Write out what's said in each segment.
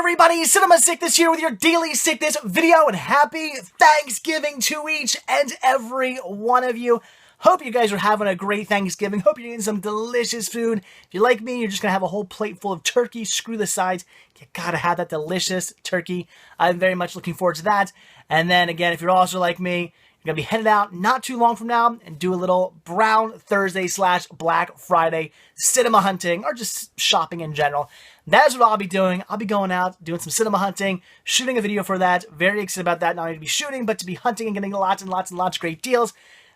everybody, Cinema Sickness here with your daily sickness video, and happy Thanksgiving to each and every one of you. Hope you guys are having a great Thanksgiving. Hope you're eating some delicious food. If you're like me, you're just going to have a whole plate full of turkey. Screw the sides. You gotta have that delicious turkey. I'm very much looking forward to that. And then again, if you're also like me, you're going to be headed out not too long from now and do a little Brown Thursday / Black Friday cinema hunting, or just shopping in general. That's what I'll be doing. I'll be going out, doing some cinema hunting, shooting a video for that. Very excited about that. Not only to be shooting, but to be hunting and getting lots and lots and lots of great deals.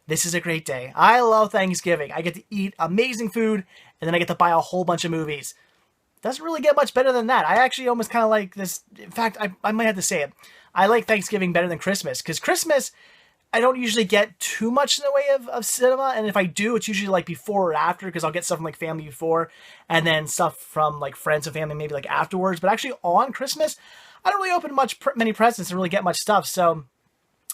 This is a great day. I love Thanksgiving. I get to eat amazing food, and then I get to buy a whole bunch of movies. Doesn't really get much better than that. I actually almost kind of like this. In fact, I might have to say it. I like Thanksgiving better than Christmas, because Christmas, I don't usually get too much in the way of cinema, and if I do, it's usually like before or after, because I'll get stuff from like family before, and then stuff from like friends and family maybe like afterwards. But actually on Christmas, I don't really open many presents and really get much stuff, so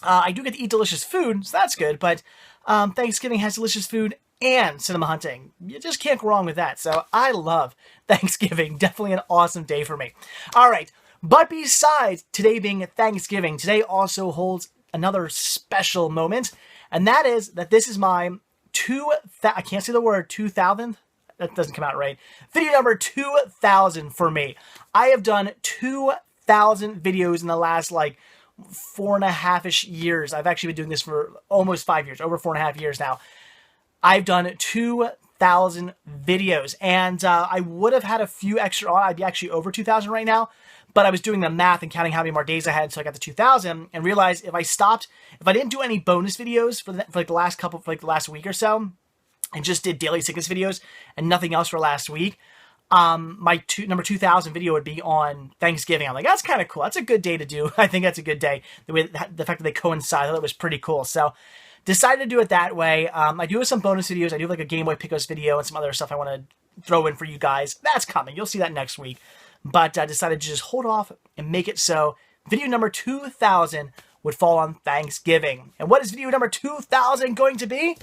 I do get to eat delicious food, so that's good. But Thanksgiving has delicious food and cinema hunting. You just can't go wrong with that. So I love Thanksgiving. Definitely an awesome day for me. All right, but besides today being Thanksgiving, today also holds another special moment, and that is that this is my I can't say the word 2000th. That doesn't come out right. Video number 2000 for me. I have done 2000 videos in the last like 4.5-ish years. I've actually been doing this for almost 5 years, over 4.5 years now. I've done 2,000 videos, and I would have had a few extra on. I'd be actually over 2,000 right now, but I was doing the math and counting how many more days I had, so I got to 2,000, and realized if I didn't do any bonus videos for like the last week or so, and just did daily sickness videos and nothing else for last week, my number 2000 video would be on Thanksgiving. I'm like, that's kind of cool. That's a good day to do. I think that's a good day. The fact that they coincide, I thought it was pretty cool. So decided to do it that way. I do have some bonus videos. I do have like a Game Boy Picos video and some other stuff I want to throw in for you guys. That's coming. You'll see that next week. But I decided to just hold off and make it so video number 2000 would fall on Thanksgiving. And what is video number 2000 going to be?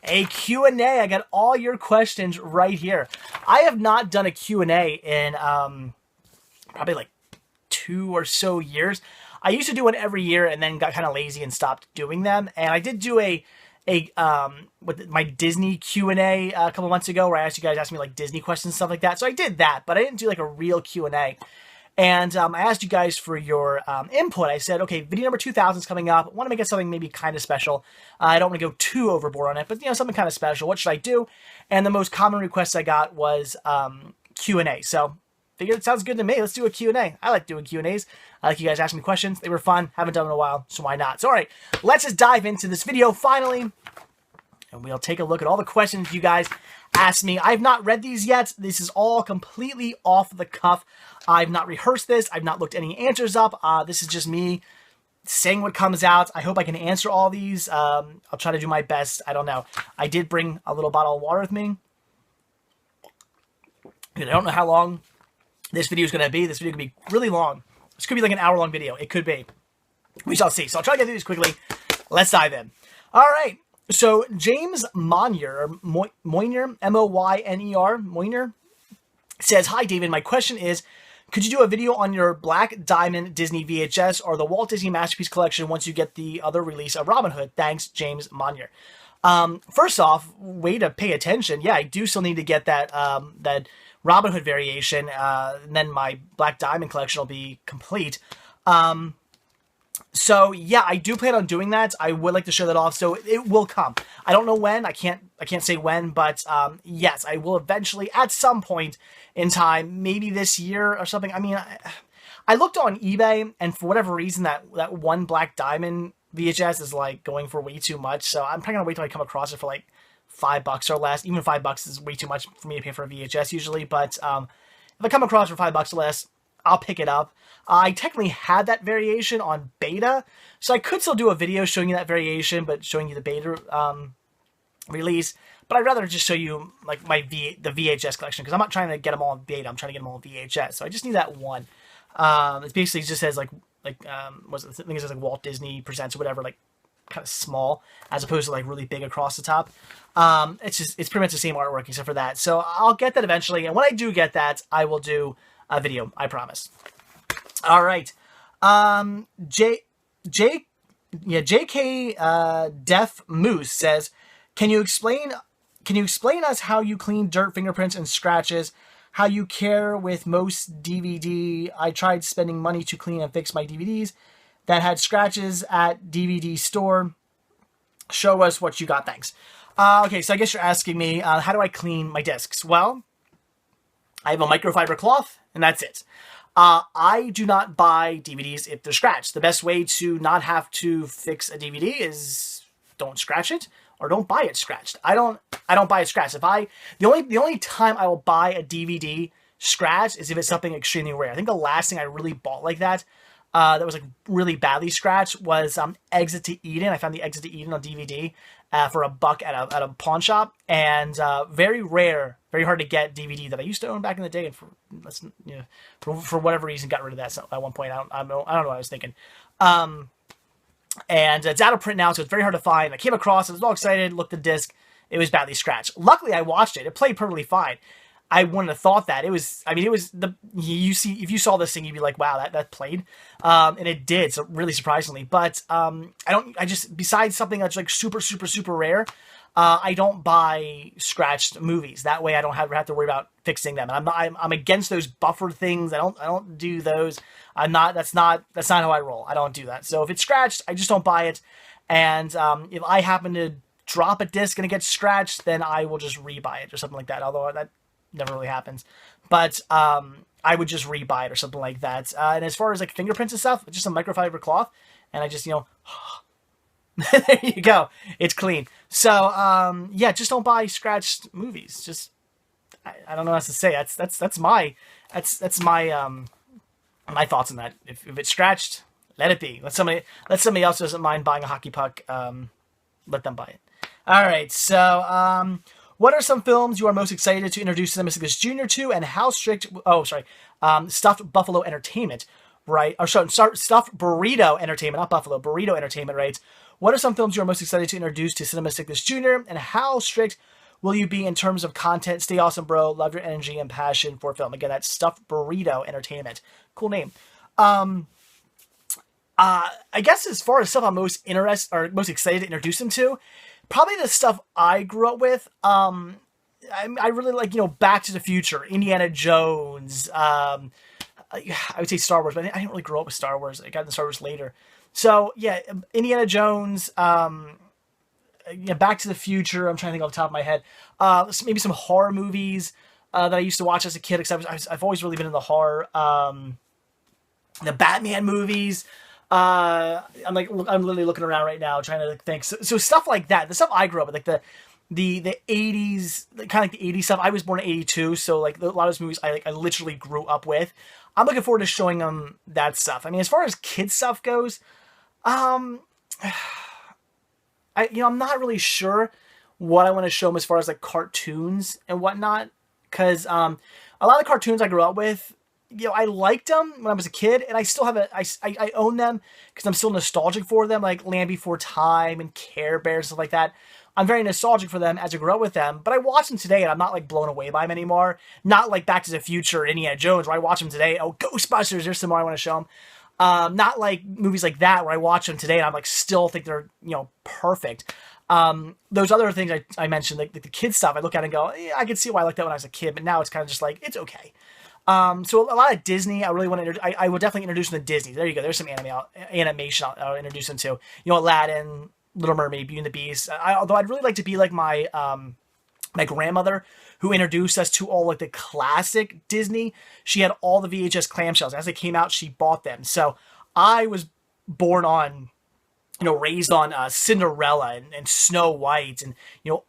A Q&A. I got all your questions right here. I have not done a Q&A in probably like 2 or so years. I used to do one every year and then got kind of lazy and stopped doing them. And I did do with my Disney Q&A a couple months ago, where I asked you guys to ask me like Disney questions and stuff like that. So I did that, but I didn't do like a real Q&A. And I asked you guys for your input. I said, okay, video number 2000 is coming up. I want to make it something maybe kind of special. I don't want to go too overboard on it, but something kind of special. What should I do? And the most common request I got was Q&A. So figured it sounds good to me. Let's do a Q&A. I like doing Q&As. I like you guys asking me questions. They were fun. Haven't done it in a while, so why not? So all right, let's just dive into this video finally, and we'll take a look at all the questions you guys asked me. I've not read these yet. This is all completely off the cuff. I've not rehearsed this. I've not looked any answers up. This is just me saying what comes out. I hope I can answer all these. I'll try to do my best. I don't know. I did bring a little bottle of water with me. I don't know how long this video is going to be. This video could be really long. This could be like an hour-long video. It could be. We shall see. So I'll try to get through these quickly. Let's dive in. All right. So James Moynier, Moynier, M-O-Y-N-E-R, Moynier, says, hi, David. My question is, could you do a video on your Black Diamond Disney VHS or the Walt Disney Masterpiece Collection once you get the other release of Robin Hood? Thanks, James Moynier. First off, way to pay attention. Yeah, I do still need to get that that Robin Hood variation, and then my Black Diamond collection will be complete. So yeah, I do plan on doing that. I would like to show that off, so it will come. I don't know when. I can't say when, but yes, I will eventually, at some point in time, maybe this year or something. I mean, I looked on eBay, and for whatever reason, that one Black Diamond VHS is like going for way too much. So I'm probably gonna wait till I come across it for like $5 or less. Even $5 is way too much for me to pay for a VHS usually, but if I come across for $5 or less, I'll pick it up. I technically had that variation on beta, so I could still do a video showing you that variation, but showing you the beta release. But I'd rather just show you like the VHS collection, because I'm not trying to get them all in beta. I'm trying to get them all in VHS. So I just need that one. It basically just says like I think it says like Walt Disney Presents or whatever, like kind of small, as opposed to like really big across the top. It's pretty much the same artwork except for that. So I'll get that eventually, and when I do get that, I will do a video, I promise. All right. J J yeah, JK Deaf Moose says, "Can you explain us how you clean dirt, fingerprints and scratches? How you care with most DVD? I tried spending money to clean and fix my DVDs that had scratches at DVD store. Show us what you got. Thanks." Okay, so I guess you're asking me, how do I clean my discs? Well, I have a microfiber cloth, and that's it. I do not buy DVDs if they're scratched. The best way to not have to fix a DVD is don't scratch it or don't buy it scratched. I don't buy it scratched. The only time I will buy a DVD scratched is if it's something extremely rare. I think the last thing I really bought like that was like really badly scratched was Exit to Eden. I found the Exit to Eden on DVD for $1 at a pawn shop, and very rare, very hard to get DVD that I used to own back in the day, and for whatever reason got rid of that at one point. I don't know what I was thinking. And it's out of print now, so it's very hard to find. I came across it, I was all excited, looked at the disc, it was badly scratched. Luckily, I watched it. It played perfectly fine. I wouldn't have thought that. If you saw this thing, you'd be like, wow, that played. And it did, so really surprisingly. But besides something that's like super, super, super rare, I don't buy scratched movies. That way I don't have to worry about fixing them. And I'm against those buffered things. I don't do those. That's not how I roll. I don't do that. So if it's scratched, I just don't buy it. And if I happen to drop a disc and it gets scratched, then I will just rebuy it or something like that. Although that never really happens. But I would just rebuy it or something like that. And as far as like fingerprints and stuff, just a microfiber cloth. And I just, there you go. It's clean. So, yeah, just don't buy scratched movies. Just, I don't know what else to say. That's my my thoughts on that. If it's scratched, let it be. Let somebody else who doesn't mind buying a hockey puck, let them buy it. All right. So, what are some films you are most excited to introduce Cinema Six Jr. to, and how strict? Oh, sorry. Stuffed Buffalo Entertainment, right? Or sorry, Stuffed Burrito Entertainment, not Buffalo. Burrito Entertainment, right? What are some films you are most excited to introduce to Cinema Six Jr., and how strict will you be in terms of content? Stay awesome, bro. Love your energy and passion for film. Again, that's Stuffed Burrito Entertainment. Cool name. I guess as far as stuff I'm most excited to introduce him to, probably the stuff I grew up with. I really like, Back to the Future, Indiana Jones. I would say Star Wars, but I didn't really grow up with Star Wars. I got into Star Wars later. So yeah, Indiana Jones. Back to the Future. I'm trying to think off the top of my head. Maybe some horror movies that I used to watch as a kid, because I've always really been in the horror. The Batman movies. I'm literally looking around right now trying to think. So stuff like that. The stuff I grew up with, like the 80s, kind of like the 80s stuff. I was born in 82, so like a lot of those movies I literally grew up with. I'm looking forward to showing them that stuff. I mean, as far as kid stuff goes, I'm not really sure what I want to show them as far as like cartoons and whatnot, because a lot of the cartoons I grew up with, I liked them when I was a kid, and I still have I own them because I'm still nostalgic for them, like Land Before Time and Care Bears, stuff like that. I'm very nostalgic for them as I grew up with them, but I watch them today and I'm not like blown away by them anymore. Not like Back to the Future or Indiana Jones where I watch them today. Oh, Ghostbusters, there's some more I want to show them. Not like movies like that where I watch them today and I'm like still think they're, perfect. Those other things I mentioned, like the kid stuff, I look at it and go, yeah, I can see why I liked that when I was a kid, but now it's kind of just like, it's okay. So a lot of Disney, I really want to, I would definitely introduce them to Disney. There you go. There's some animation I'll introduce them to, Aladdin, Little Mermaid, Beauty and the Beast. Although I'd really like to be like my grandmother, who introduced us to all like the classic Disney. She had all the VHS clamshells. As they came out, she bought them. So I was born on, raised on Cinderella and Snow White and,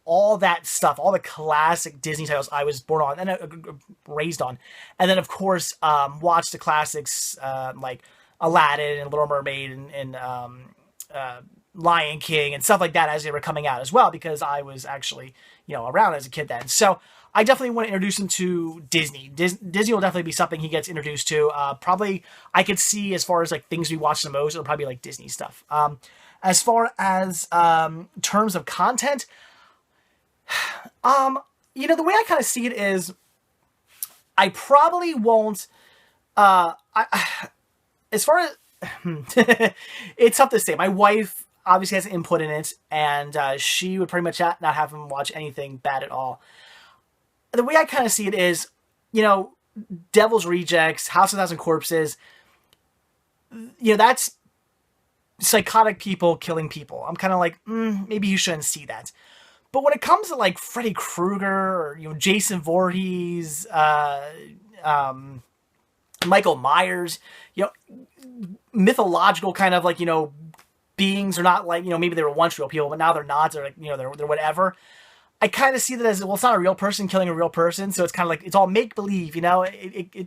all that stuff, all the classic Disney titles I was born on and raised on. And then, of course, watched the classics like Aladdin and Little Mermaid and Lion King and stuff like that as they were coming out as well, because I was actually, around as a kid then. So I definitely want to introduce him to Disney. Disney will definitely be something he gets introduced to. Probably I could see as far as like things we watch the most, it'll probably be like Disney stuff. As far as terms of content, the way I kind of see it is I probably won't, as far as it's tough to say. My wife obviously has input in it, and she would pretty much not have him watch anything bad at all. The way I kind of see it is, you know, Devil's Rejects, House of 1,000 Corpses, you know, that's psychotic people killing people. I'm kind of like, maybe you shouldn't see that. But when it comes to like Freddy Krueger or, you know, Jason Voorhees, Michael Myers, you know, mythological kind of like, you know, beings are not like, you know, maybe they were once real people, but now they're not. They're like, you know, they're whatever. I kind of see that as, well, it's not a real person killing a real person, so it's kind of like, it's all make-believe, you know?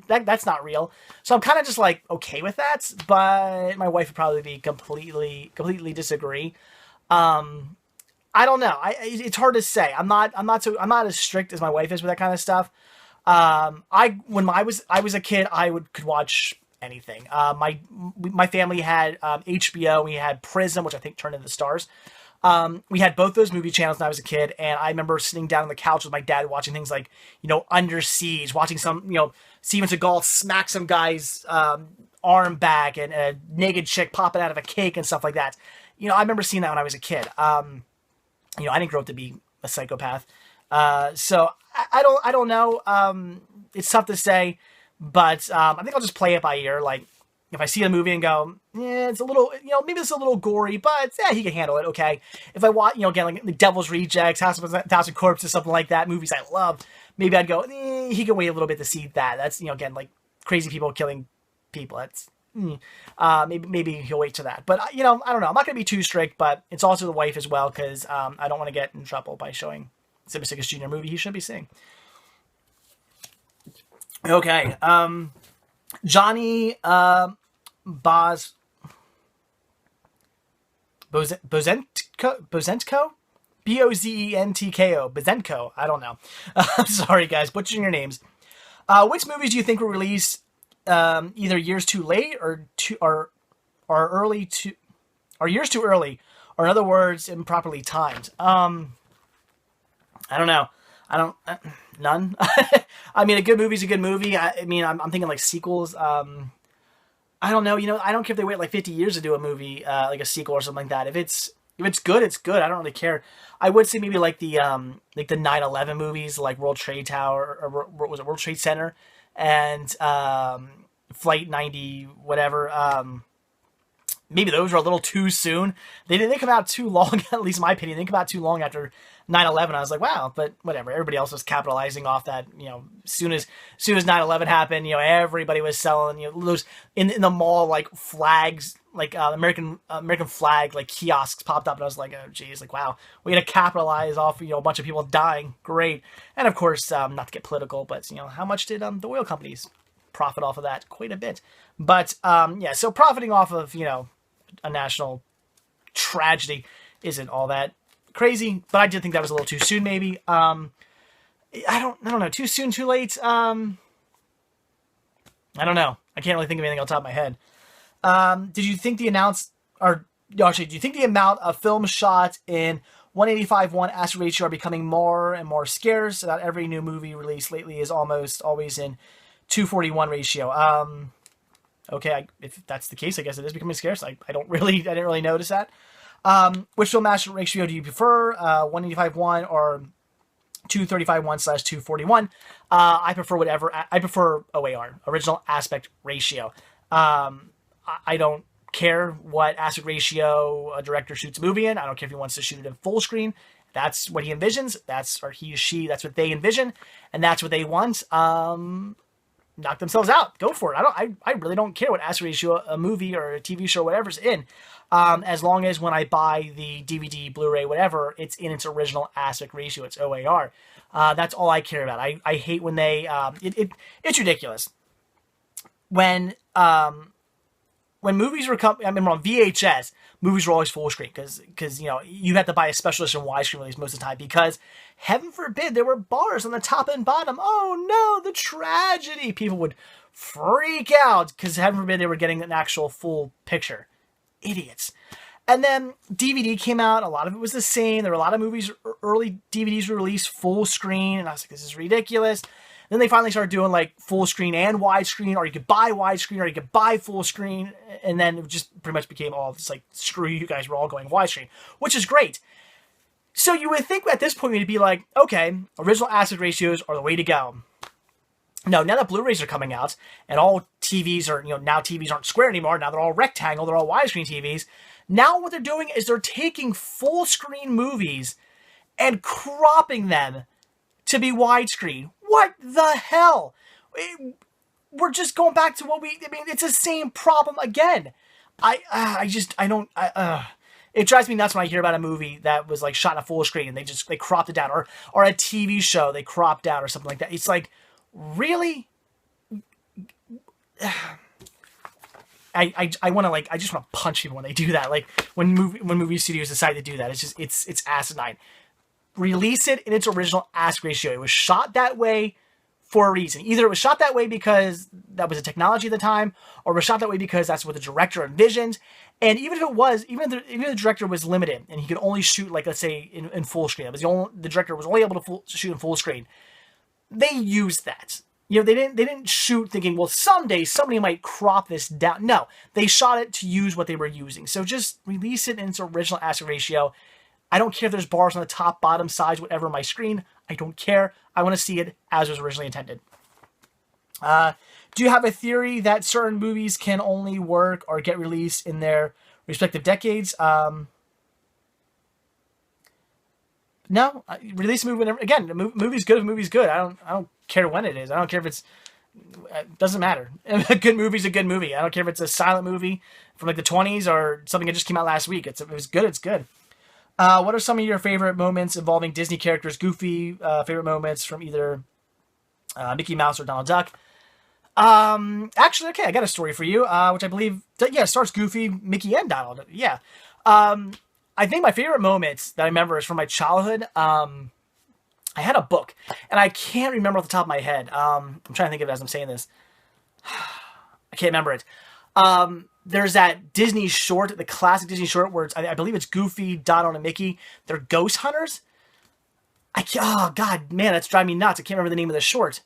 That's not real. So I'm kind of just like, okay with that, but my wife would probably be completely disagree. I don't know. It's hard to say. I'm not as strict as my wife is with that kind of stuff. When I was a kid, I could watch anything. My family had HBO, we had Prism, which I think turned into the Stars. We had both those movie channels when I was a kid, and I remember sitting down on the couch with my dad watching things like, you know, Under Siege, watching some, you know, Steven Seagal smack some guy's arm back and a naked chick popping out of a cake and stuff like that. You know, I remember seeing that when I was a kid. You know, I didn't grow up to be a psychopath. So I don't know. It's tough to say, but I think I'll just play it by ear. Like, if I see a movie and go, yeah, it's a little, you know, maybe it's a little gory, but yeah, he can handle it, okay. If I watch, you know, again, like the Devil's Rejects, House of 1,000 Corpses, something like that, movies I love, maybe I'd go, he can wait a little bit to see that. That's, you know, again, like crazy people killing people. That's, maybe he'll wait to that. But, you know, I don't know. I'm not going to be too strict, but it's also the wife as well, because I don't want to get in trouble by showing Simmons Jr. movie he shouldn't be seeing. Okay. Johnny Bozentko? Bozentko? Bozentko. I don't know. I'm sorry, guys. Butchering your names. Which movies do you think were released either years too late or years too early, or in other words, improperly timed? I don't know. None. I mean, a good movie's a good movie. I mean, I'm thinking like sequels. I don't know. You know, I don't care if they wait like 50 years to do a movie, like a sequel or something like that. If it's good, it's good. I don't really care. I would say maybe like the 9/11 movies, like World Trade Tower, or what was it, World Trade Center, and Flight 90, whatever. Maybe those were a little too soon. They didn't come out too long, at least in my opinion. They didn't come out too long after 9/11. I was like, wow, but whatever. Everybody else was capitalizing off that, you know, soon as 9/11 happened, you know, everybody was selling, you know, those in the mall, like flags, like American flag, like kiosks popped up, and I was like, oh geez, like, wow, we're going to capitalize off, you know, a bunch of people dying. Great. And of course, not to get political, but, you know, how much did the oil companies profit off of that? Quite a bit. But, yeah, so profiting off of, you know, a national tragedy isn't all that crazy, but I did think that was a little too soon, maybe. I don't know. Too soon, too late. I don't know. I can't really think of anything off the top of my head. Do you think the amount of film shot in 185:1 aspect ratio are becoming more and more scarce? About every new movie released lately is almost always in 2:41 ratio. Okay, if that's the case, I guess it is becoming scarce. I didn't really notice that. Which film aspect ratio do you prefer? 185:1 or 235:1/241? I prefer whatever. I prefer OAR, original aspect ratio. I don't care what aspect ratio a director shoots a movie in. I don't care if he wants to shoot it in full screen. That's what he envisions. That's what they envision, and that's what they want. Knock themselves out. Go for it. I really don't care what aspect ratio a movie or a TV show or whatever's in. As long as when I buy the DVD, Blu-ray, whatever, it's in its original aspect ratio. It's OAR. That's all I care about. I hate when they, it's ridiculous. When movies were I remember on VHS, movies were always full screen because you know, you had to buy a special edition widescreen release most of the time because, heaven forbid, there were bars on the top and bottom. Oh no, the tragedy! People would freak out because, heaven forbid, they were getting an actual full picture. Idiots. And then DVD came out. A lot of it was the same. There were a lot of movies, early DVDs were released full screen, and I was like, this is ridiculous. Then they finally started doing like full screen and widescreen, or you could buy widescreen, or you could buy full screen. And then it just pretty much became all this like, screw you guys, we're all going widescreen, which is great. So you would think at this point you'd be like, okay, original aspect ratios are the way to go. No, now that Blu-rays are coming out and all TVs are, now TVs aren't square anymore. Now they're all rectangle. They're all widescreen TVs. Now what they're doing is they're taking full screen movies and cropping them to be widescreen. What the hell? We're just going back to what it's the same problem again. It drives me nuts when I hear about a movie that was like shot in a full screen and they cropped it down, or a TV show they cropped down or something like that. It's like, really? I want to I just want to punch people when they do that. Like when movie studios decide to do that, it's asinine. Release it in its original aspect ratio. It was shot that way for a reason. Either it was shot that way because that was the technology at the time, or it was shot that way because that's what the director envisioned. And even if it was, even if the director was limited and he could only shoot, like, let's say in full screen, the director was only able to shoot in full screen, they used that. They didn't shoot thinking, well, someday somebody might crop this down. No, they shot it to use what they were using. So just release it in its original aspect ratio. I don't care if there's bars on the top, bottom, sides, whatever on my screen. I don't care. I want to see it as it was originally intended. Do you have a theory that certain movies can only work or get released in their respective decades? No. Release a movie whenever. Again, the movie's good if the movie's good. I don't care when it is. I don't care if it's... It doesn't matter. A good movie's a good movie. I don't care if it's a silent movie from like the 20s or something that just came out last week. If it was good, it's good. What are some of your favorite moments involving Disney characters? Goofy favorite moments from either Mickey Mouse or Donald Duck? Actually, okay, I got a story for you, which I believe, stars Goofy, Mickey, and Donald. Yeah. I think my favorite moments that I remember is from my childhood. I had a book, and I can't remember off the top of my head. I'm trying to think of it as I'm saying this. I can't remember it. There's that Disney short, the classic Disney short, where I believe it's Goofy, Donald, and Mickey. They're ghost hunters. Oh God, man, that's driving me nuts. I can't remember the name of the short.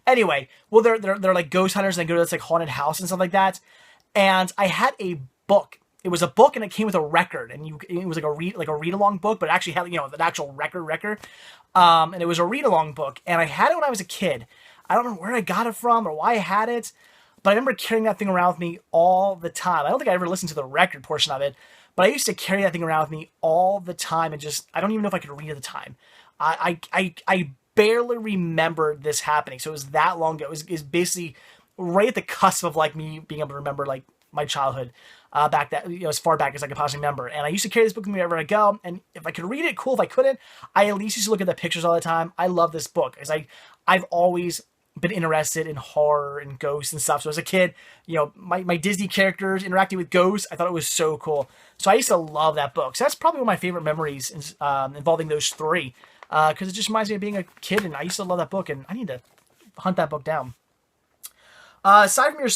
Anyway, well, they're like ghost hunters, and they go to this like haunted house and stuff like that. And I had a book. It was a book, and it came with a record, and it was like a read along book, but it actually had an actual record. And it was a read along book, and I had it when I was a kid. I don't know where I got it from or why I had it, but I remember carrying that thing around with me all the time. I don't think I ever listened to the record portion of it, but I used to carry that thing around with me all the time, and I don't even know if I could read at the time. I barely remember this happening, so it was that long ago. It was basically right at the cusp of like me being able to remember like my childhood back that as far back as I could possibly remember. And I used to carry this book with me wherever I go, and if I could read it, cool. If I couldn't, I at least used to look at the pictures all the time. I love this book because I've always been interested in horror and ghosts and stuff. So as a kid, my Disney characters interacting with ghosts, I thought it was so cool. So I used to love that book. So that's probably one of my favorite memories involving those three, because it just reminds me of being a kid, and I used to love that book, and I need to hunt that book down. Aside from your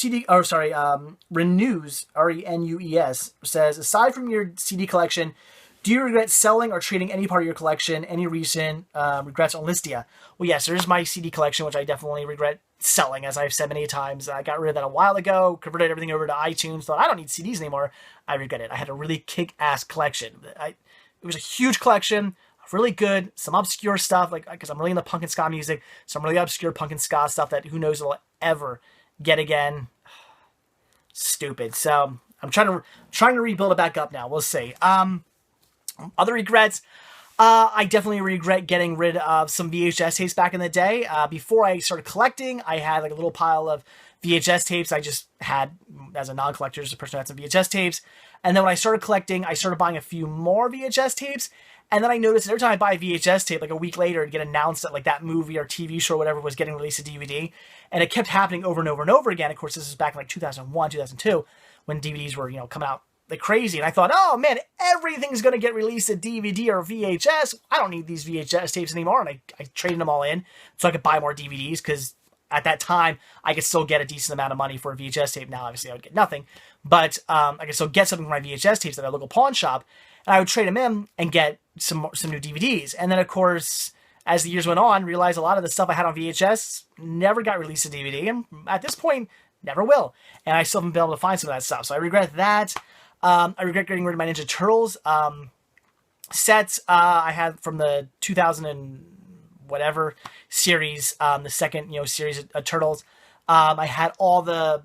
Renews, R-E-N-U-E-S, says, aside from your CD collection, do you regret selling or trading any part of your collection? Any recent regrets on Listia? Well, yes, there's my CD collection, which I definitely regret selling, as I've said many times. I got rid of that a while ago, converted everything over to iTunes, thought I don't need CDs anymore. I regret it. I had a really kick-ass collection. It was a huge collection, really good, some obscure stuff, because I'm really into punk and ska music, some really obscure punk and ska stuff that who knows will ever get again. Stupid. So I'm trying to rebuild it back up now. We'll see. Other regrets, I definitely regret getting rid of some VHS tapes back in the day. Before I started collecting, I had like a little pile of VHS tapes I just had as a non-collector, just a person who had some VHS tapes. And then when I started collecting, I started buying a few more VHS tapes. And then I noticed that every time I buy a VHS tape, like a week later, it'd get announced that like that movie or TV show or whatever was getting released to DVD. And it kept happening over and over and over again. Of course, this is back in like 2001, 2002, when DVDs were, coming out like crazy. And I thought, oh man, everything's going to get released to DVD or VHS. I don't need these VHS tapes anymore. And I traded them all in so I could buy more DVDs, because at that time, I could still get a decent amount of money for a VHS tape. Now, obviously, I would get nothing. But I could still get something for my VHS tapes at a local pawn shop. And I would trade them in and get some new DVDs. And then, of course, as the years went on, realized a lot of the stuff I had on VHS never got released to DVD, and at this point, never will. And I still haven't been able to find some of that stuff, so I regret that. I regret getting rid of my Ninja Turtles sets I had from the 2000 and whatever series, the second series of Turtles. I had all the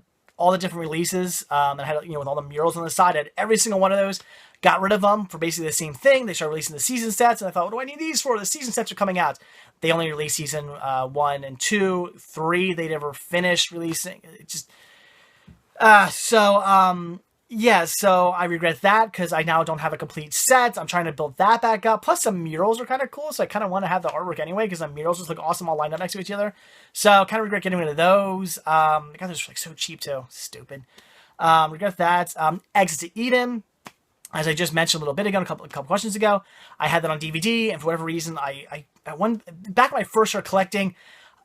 different releases, and I had with all the murals on the side. I had every single one of those. Got rid of them for basically the same thing. They started releasing the season sets, and I thought, what do I need these for? The season sets are coming out. They only released season 1 and 2, 3. They never finished releasing. It just yeah, so I regret that because I now don't have a complete set. I'm trying to build that back up. Plus, some murals are kind of cool, so I kind of want to have the artwork anyway because the murals just look awesome all lined up next to each other. So kind of regret getting rid of those. God, they're like so cheap too. Stupid. Regret that. Exit to Eden. As I just mentioned a little bit ago, a couple questions ago, I had that on DVD, and for whatever reason, I back when I first started collecting,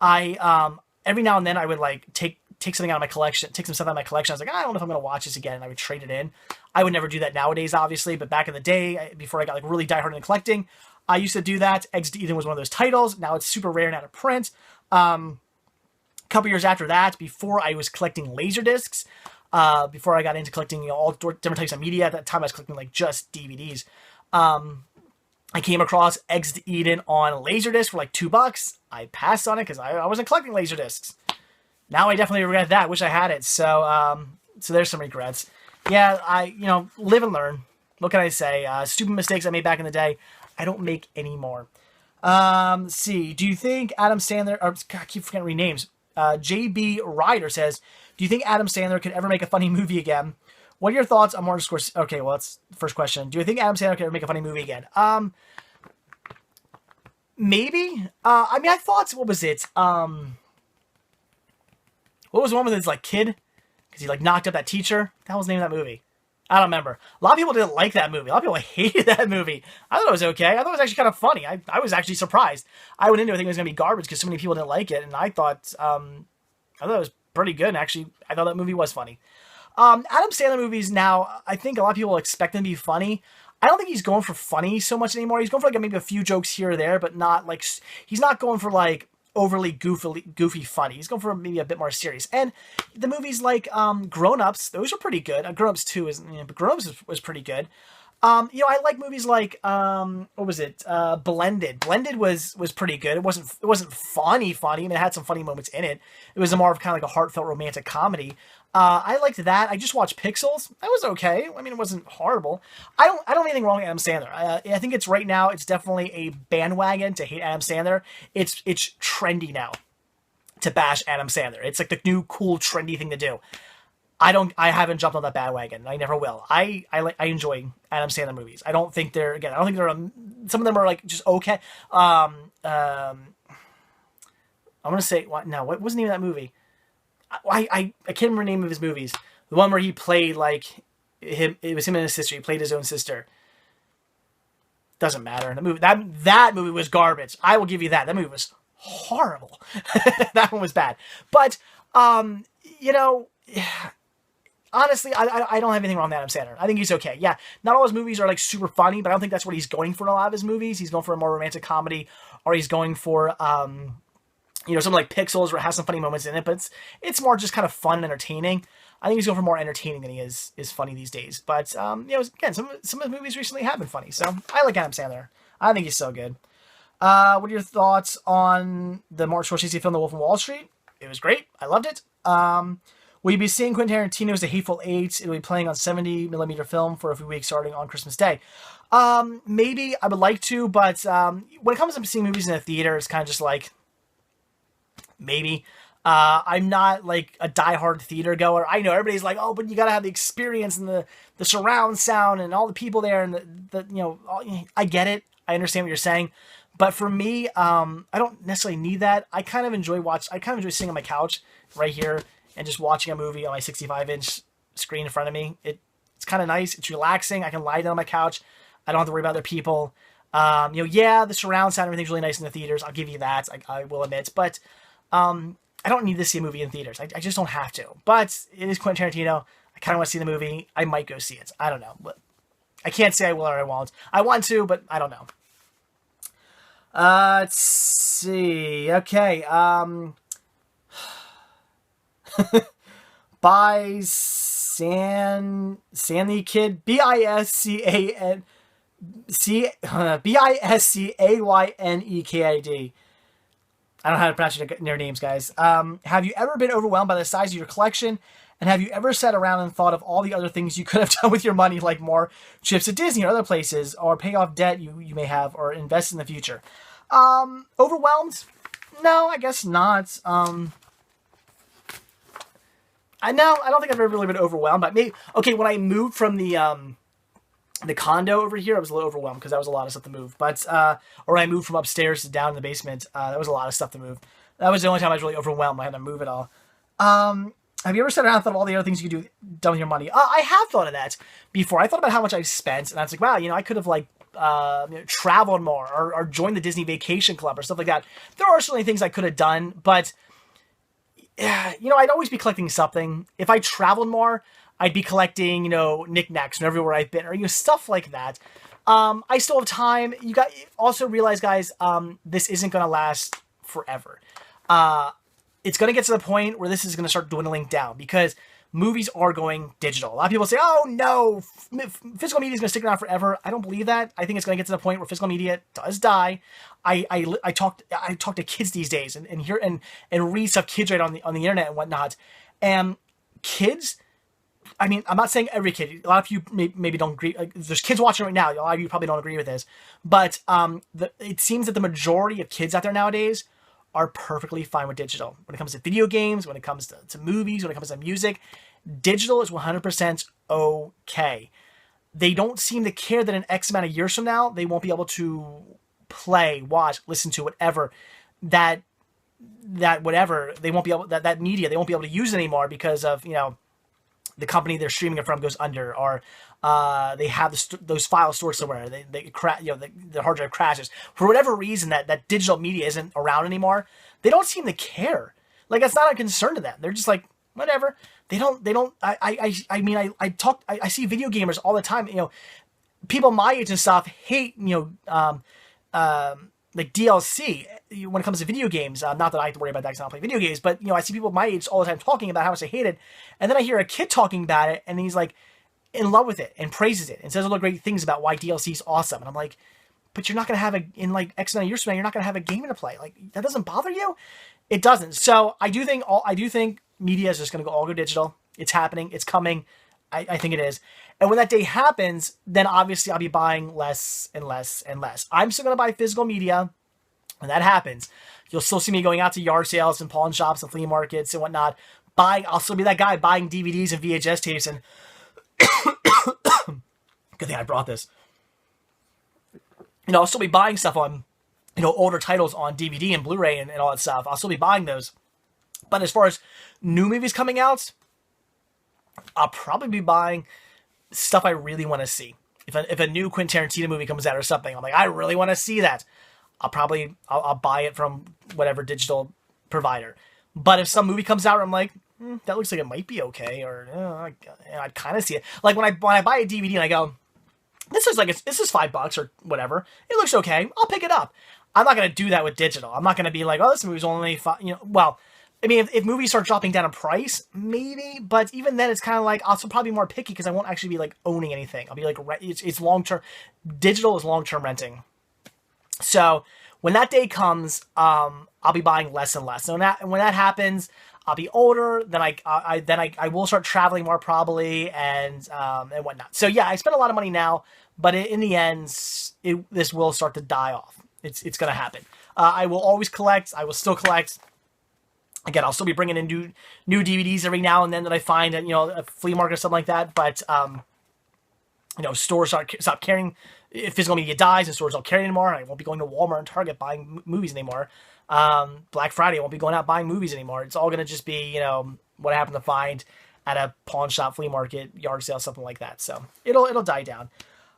I every now and then I would like take something out of my collection, take some stuff out of my collection. I was like, I don't know if I'm going to watch this again, and I would trade it in. I would never do that nowadays, obviously, but back in the day, before I got like really diehard in collecting, I used to do that. Exit to Eden was one of those titles. Now it's super rare and out of print. A couple years after that, before I was collecting Laserdiscs, before I got into collecting all different types of media, at that time I was collecting like just DVDs. I came across Exit to Eden on Laserdisc for like $2. I passed on it because I wasn't collecting Laserdiscs. Now I definitely regret that. Wish I had it. So there's some regrets. Yeah, I live and learn. What can I say? Stupid mistakes I made back in the day, I don't make anymore. Let's see. Do you think Adam Sandler? Or God, I keep forgetting renames. JB Ryder says, do you think Adam Sandler could ever make a funny movie again? What are your thoughts on Martin Scorsese? Okay, well, that's the first question. Do you think Adam Sandler could ever make a funny movie again? Maybe. I mean, I thought, what was it? What was the one with his like kid? Because he like knocked up that teacher. That was the name of that movie. I don't remember. A lot of people didn't like that movie. A lot of people hated that movie. I thought it was okay. I thought it was actually kind of funny. I was actually surprised. I went into it thinking it was going to be garbage because so many people didn't like it, and I thought it was pretty good. And actually, I thought that movie was funny. Adam Sandler movies now, I think a lot of people expect them to be funny. I don't think he's going for funny so much anymore. He's going for like maybe a few jokes here or there, but not like he's not going for like overly goofy funny. He's going for maybe a bit more serious. And the movies like Grown Ups, those are pretty good. Grown Ups 2 but Grown Ups was pretty good. I like movies like what was it? Blended. Blended was pretty good. It wasn't funny. I mean, it had some funny moments in it. It was more of kind of like a heartfelt romantic comedy. I liked that. I just watched Pixels. That was okay. I mean, it wasn't horrible. I don't have anything wrong with Adam Sandler. I think it's right now. It's definitely a bandwagon to hate Adam Sandler. It's trendy now to bash Adam Sandler. It's like the new cool trendy thing to do. I haven't jumped on that bandwagon. I never will. I enjoy Adam Sandler movies. I don't think they're some of them are like just okay. I'm gonna say what was the name of that movie? I can't remember the name of his movies. The one where he played like him. It was him and his sister. He played his own sister. Doesn't matter. The movie that movie was garbage. I will give you that. That movie was horrible. That one was bad. But honestly, I don't have anything wrong with Adam Sandler. I think he's okay. Yeah, not all his movies are like super funny, but I don't think that's what he's going for in a lot of his movies. He's going for a more romantic comedy, or he's going for something like Pixels where it has some funny moments in it, but it's more just kind of fun and entertaining. I think he's going for more entertaining than he is funny these days. But again, some of his movies recently have been funny, so I like Adam Sandler. I think he's so good. What are your thoughts on the Martin Scorsese film, The Wolf of Wall Street? It was great. I loved it. Will you be seeing Quentin Tarantino's The Hateful Eight? It'll be playing on 70mm film for a few weeks starting on Christmas Day. Maybe. I would like to, but when it comes to seeing movies in a theater, it's kind of just like, maybe. I'm not like a diehard theater goer. I know everybody's like, oh, but you got to have the experience and the surround sound and all the people there and I get it. I understand what you're saying. But for me, I don't necessarily need that. I kind of enjoy sitting on my couch right here and just watching a movie on my 65-inch screen in front of me. It's kind of nice. It's relaxing. I can lie down on my couch. I don't have to worry about other people. The surround sound, everything's really nice in the theaters. I'll give you that. I will admit. But I don't need to see a movie in theaters. I just don't have to. But it is Quentin Tarantino. I kind of want to see the movie. I might go see it. I don't know. But I can't say I will or I won't. I want to, but I don't know. Let's see. Okay. By Sandy Kid, Biscan Biscaynekid. I don't know how to pronounce their names, guys. Have you ever been overwhelmed by the size of your collection? And have you ever sat around and thought of all the other things you could have done with your money, like more trips to Disney or other places, or pay off debt you may have, or invest in the future? Overwhelmed? No, I guess not. I don't think I've ever really been overwhelmed. But maybe, okay, when I moved from the condo over here, I was a little overwhelmed because that was a lot of stuff to move. But or I moved from upstairs to down in the basement. That was a lot of stuff to move. That was the only time I was really overwhelmed. I had to move it all. Have you ever sat around and thought of all the other things you could do done with your money? I have thought of that before. I thought about how much I've spent, and I was like, wow, I could have traveled more or joined the Disney Vacation Club or stuff like that. There are certainly things I could have done, but I'd always be collecting something. If I traveled more, I'd be collecting, knickknacks from everywhere I've been, or stuff like that. I still have time. You got also realize, guys, this isn't going to last forever. It's going to get to the point where this is going to start dwindling down because movies are going digital. A lot of people say, "Oh no, physical media is going to stick around forever." I don't believe that. I think it's going to get to the point where physical media does die. I talk to kids these days and hear and read stuff kids write on the internet and whatnot, and kids. I mean, I'm not saying every kid. A lot of you maybe don't agree. There's kids watching right now. A lot of you probably don't agree with this, but it seems that the majority of kids out there nowadays are perfectly fine with digital. When it comes to video games, when it comes to movies, when it comes to music, digital is 100% okay. They don't seem to care that in X amount of years from now, they won't be able to play, watch, listen to whatever that whatever they won't be able that media they won't be able to use anymore because of the company they're streaming it from goes under, or they have those files stored somewhere. The hard drive crashes for whatever reason. That digital media isn't around anymore. They don't seem to care. Like, it's not a concern to them. They're just like, whatever. They don't. I see video gamers all the time. People my age and stuff hate like DLC when it comes to video games. Not that I have to worry about that because I don't play video games, but I see people my age all the time talking about how much they hate it, and then I hear a kid talking about it, and he's like in love with it and praises it and says all the great things about why DLC is awesome. And I'm like, but you're not gonna have in like X amount of years from now, you're not gonna have a game to play. Like, that doesn't bother you? It doesn't. So I do think media is just gonna all go digital. It's happening. It's coming. I think it is. And when that day happens, then obviously I'll be buying less and less and less. I'm still going to buy physical media. When that happens, you'll still see me going out to yard sales and pawn shops and flea markets and whatnot. I'll still be that guy buying DVDs and VHS tapes. And good thing I brought this. I'll still be buying stuff on, older titles on DVD and Blu-ray and all that stuff. I'll still be buying those. But as far as new movies coming out, I'll probably be buying stuff I really want to see. If a new Quentin Tarantino movie comes out or something, I'm like, I really want to see that. I'll buy it from whatever digital provider. But if some movie comes out, I'm like, that looks like it might be okay, or I'd kind of see it. Like when I buy a DVD and I go, this is $5 or whatever. It looks okay. I'll pick it up. I'm not gonna do that with digital. I'm not gonna be like, oh, this movie's only $5. Well, I mean, if movies start dropping down in price, maybe, but even then, it's kind of like, I'll still probably be more picky because I won't actually be like owning anything. I'll be like, it's long term. Digital is long term renting. So when that day comes, I'll be buying less and less. So when that happens, I'll be older. Then I will start traveling more probably and whatnot. So yeah, I spend a lot of money now, but in the end, this will start to die off. It's gonna happen. I will always collect. I will still collect. Again, I'll still be bringing in new DVDs every now and then that I find at a flea market or something like that. But stores stop carrying. If physical media dies, and stores don't carry anymore. I won't be going to Walmart and Target buying movies anymore. Black Friday, I won't be going out buying movies anymore. It's all going to just be what I happen to find at a pawn shop, flea market, yard sale, something like that. So it'll die down.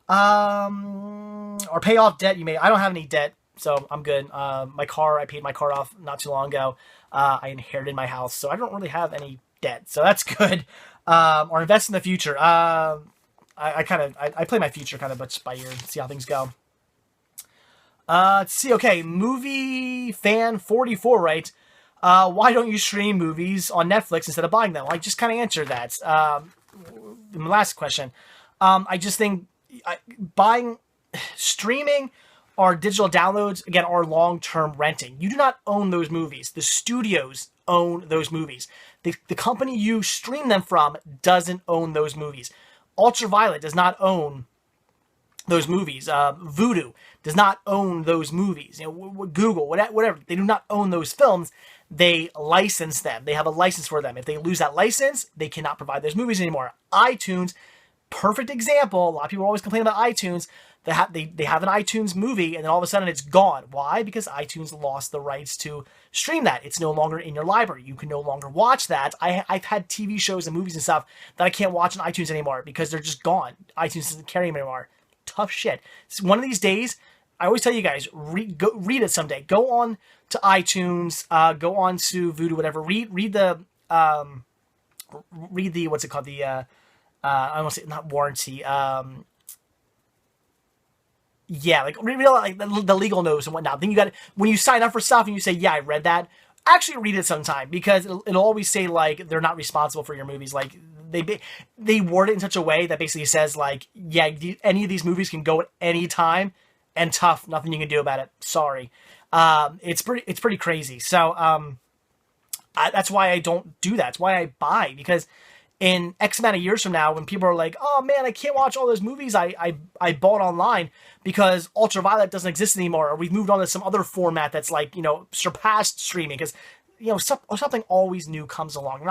Or pay off debt. I don't have any debt, so I'm good. My car, I paid my car off not too long ago. I inherited my house, so I don't really have any debt, so that's good. Or invest in the future. I play my future kind of by ear and see how things go. Let's see. Okay, movie fan 44, right? Why don't you stream movies on Netflix instead of buying them? I just kind of answered that. In the last question. I just think buying, streaming, or digital downloads, again, are long-term renting. You do not own those movies. The studios own those movies. The company you stream them from doesn't own those movies. Ultraviolet does not own those movies. Vudu does not own those movies. Google, whatever. They do not own those films. They license them. They have a license for them. If they lose that license, they cannot provide those movies anymore. iTunes, perfect example. A lot of people always complain about iTunes. They have an iTunes movie, and then all of a sudden it's gone. Why? Because iTunes lost the rights to stream that. It's no longer in your library. You can no longer watch that. I've had TV shows and movies and stuff that I can't watch on iTunes anymore because they're just gone. iTunes doesn't carry them anymore. Tough shit. So one of these days, I always tell you guys, read it someday. Go on to iTunes, go on to Vudu, whatever. Read the what's it called? I want to say not warranty. Yeah, like read like the legal notes and whatnot. Then you got, when you sign up for stuff and you say, yeah, I read that. Actually read it sometime, because it'll always say like they're not responsible for your movies. Like they word it in such a way that basically says like, yeah, any of these movies can go at any time, and tough, nothing you can do about it. Sorry. It's pretty crazy. So that's why I don't do that. That's why I buy, because in X amount of years from now, when people are like, oh man, I can't watch all those movies I bought online because Ultraviolet doesn't exist anymore, or we've moved on to some other format that's like, surpassed streaming, because something always new comes along.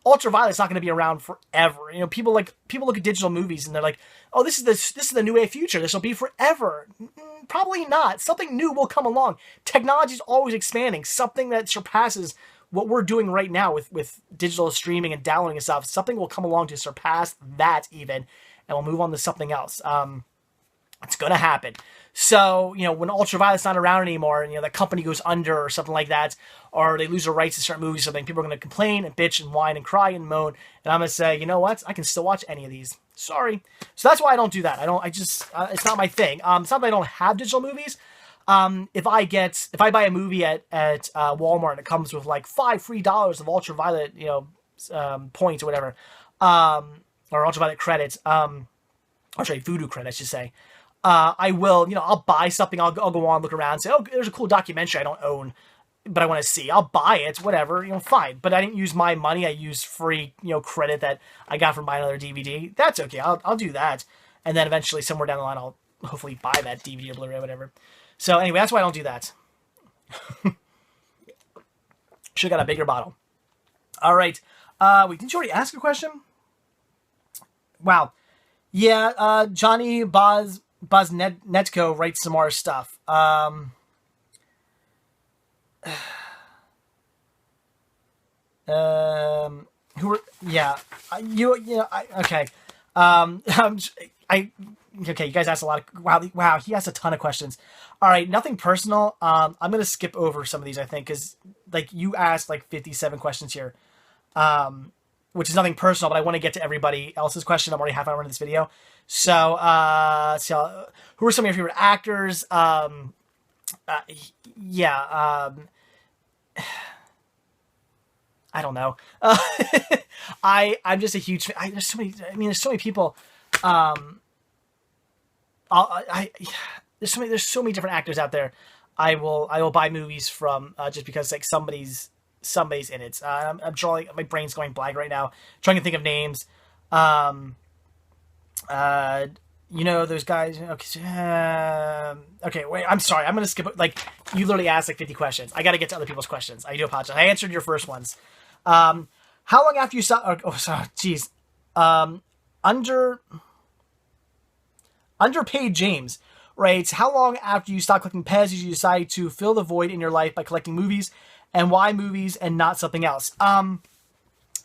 Ultraviolet's not going to be around forever. People look at digital movies and they're like, oh, this is the new future. This will be forever. Probably not. Something new will come along. Technology is always expanding. Something that surpasses what we're doing right now with digital streaming and downloading and stuff. Something will come along to surpass that even, and we'll move on to something else. It's going to happen. So, when Ultraviolet's not around anymore, and, that company goes under or something like that, or they lose their rights to certain movies or something, people are going to complain and bitch and whine and cry and moan. And I'm going to say, you know what? I can still watch any of these. Sorry. So that's why I don't do that. It's not my thing. It's not that I don't have digital movies. If I buy a movie at Walmart and it comes with like $5 free of Ultraviolet, points or whatever, or Ultraviolet credits, or sorry, Vudu credits, I should say. I will, I'll buy something. I'll go on, look around, say, oh, there's a cool documentary I don't own, but I want to see. I'll buy it, whatever, fine. But I didn't use my money. I used free, credit that I got from buying another DVD. That's okay. I'll do that. And then eventually somewhere down the line, I'll hopefully buy that DVD or Blu-ray, whatever. So anyway, that's why I don't do that. Should've got a bigger bottle. All right. Wait, didn't you already ask a question? Wow. Yeah, Johnny Netco writes some more stuff. Okay. Okay, you guys asked a lot of, wow, he asked a ton of questions. All right, nothing personal. I'm going to skip over some of these, I think, because, you asked, 57 questions here, which is nothing personal, but I want to get to everybody else's question. I'm already half an hour into this video. So, who are some of your favorite actors? I don't know. I'm just a huge fan. There's so many people. There's so many different actors out there. I will buy movies from just because somebody's in it. I'm drawing. My brain's going blank right now, trying to think of names. Those guys. Okay, wait. I'm sorry. I'm gonna skip. You literally asked 50 questions. I got to get to other people's questions. I do apologize. I answered your first ones. How long after you saw? Geez. Underpaid James writes, how long after you stop collecting Pez did you decide to fill the void in your life by collecting movies, and why movies and not something else?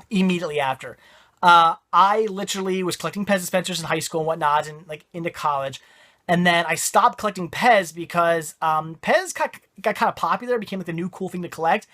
Immediately after. I literally was collecting Pez dispensers in high school and whatnot, and into college. And then I stopped collecting Pez because Pez got kind of popular, became like the new cool thing to collect.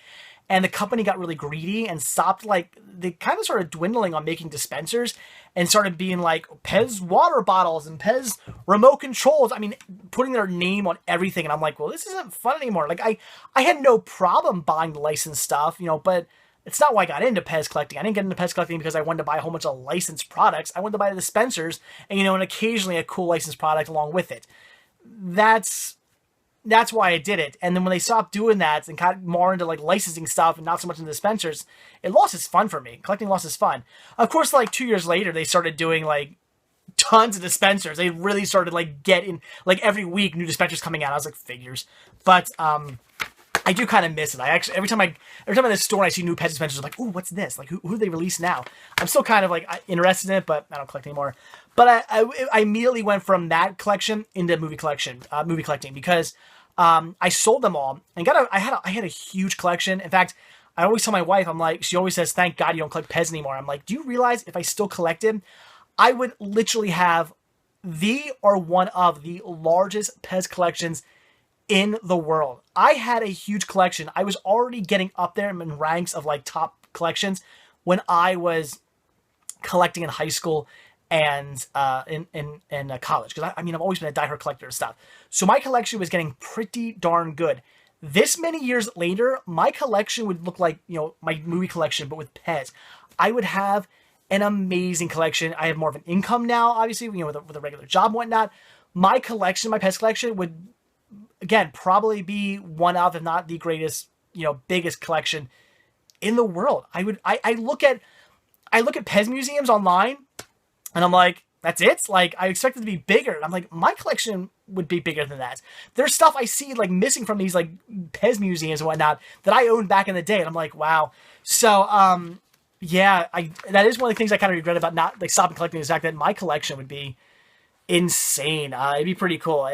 And the company got really greedy and stopped, like, they kind of started dwindling on making dispensers and started being like Pez water bottles and Pez remote controls. I mean, putting their name on everything. And I'm like, well, this isn't fun anymore. Like, I had no problem buying the licensed stuff, you know, but it's not why I got into Pez collecting. I didn't get into Pez collecting because I wanted to buy a whole bunch of licensed products. I wanted to buy the dispensers and, you know, and occasionally a cool licensed product along with it. That's why I did it. And then when they stopped doing that and got more into like licensing stuff and not so much into dispensers, it lost its fun for me. Collecting lost its fun. Of course, like 2 years later, they started doing like tons of dispensers. They really started like getting like every week new dispensers coming out. I was like, figures. But I do kind of miss it. I actually every time I'm in the store and I see new Pez dispensers, I'm like, ooh, what's this? Like, who do they release now? I'm still kind of like interested in it, but I don't collect anymore. But I immediately went from that collection into movie collecting because I sold them all and I had a huge collection. In fact, I always tell my wife, I'm like, she always says, "Thank God you don't collect Pez anymore." I'm like, do you realize if I still collected, I would literally have one of the largest Pez collections in the world. I had a huge collection. I was already getting up there in ranks of like top collections when I was collecting in high school and in college, because I mean I've always been a diehard collector of stuff. So my collection was getting pretty darn good. This many years later, my collection would look like, you know, my movie collection, but with Pez. I would have an amazing collection. I have more of an income now, obviously, you know, with a regular job and whatnot. My collection, my Pez collection would, again, probably be one of, if not the greatest, you know, biggest collection in the world. I look at Pez museums online and I'm like, that's it? Like, I expect it to be bigger. And I'm like, my collection would be bigger than that. There's stuff I see like missing from these like Pez museums and whatnot that I owned back in the day. And I'm like, wow. So, yeah, that is one of the things I kind of regret about not like stopping collecting, is the fact that my collection would be insane. It'd be pretty cool.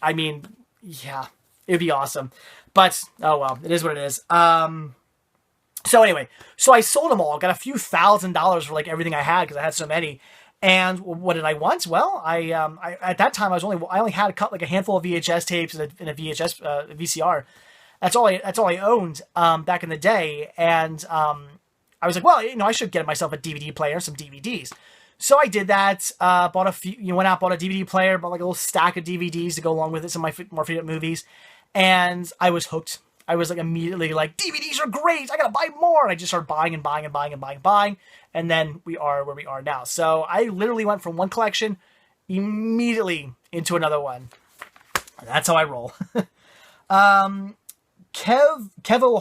I mean, yeah, it'd be awesome. But, oh well, it is what it is. So anyway, so I sold them all, got a few $1,000s for like everything I had because I had so many. And what did I want? Well, I at that time I only had a handful of VHS tapes and a VHS VCR. That's all I owned back in the day. And I was like, well, you know, I should get myself a DVD player, some DVDs. So I did that. Bought a few. Went out, bought a DVD player, bought like a little stack of DVDs to go along with it. Some of my more favorite movies, and I was hooked. I was like immediately like, DVDs are great. I gotta buy more. And I just started buying and buying and buying and buying and buying. And then we are where we are now. So I literally went from one collection immediately into another one. And that's how I roll. Kevo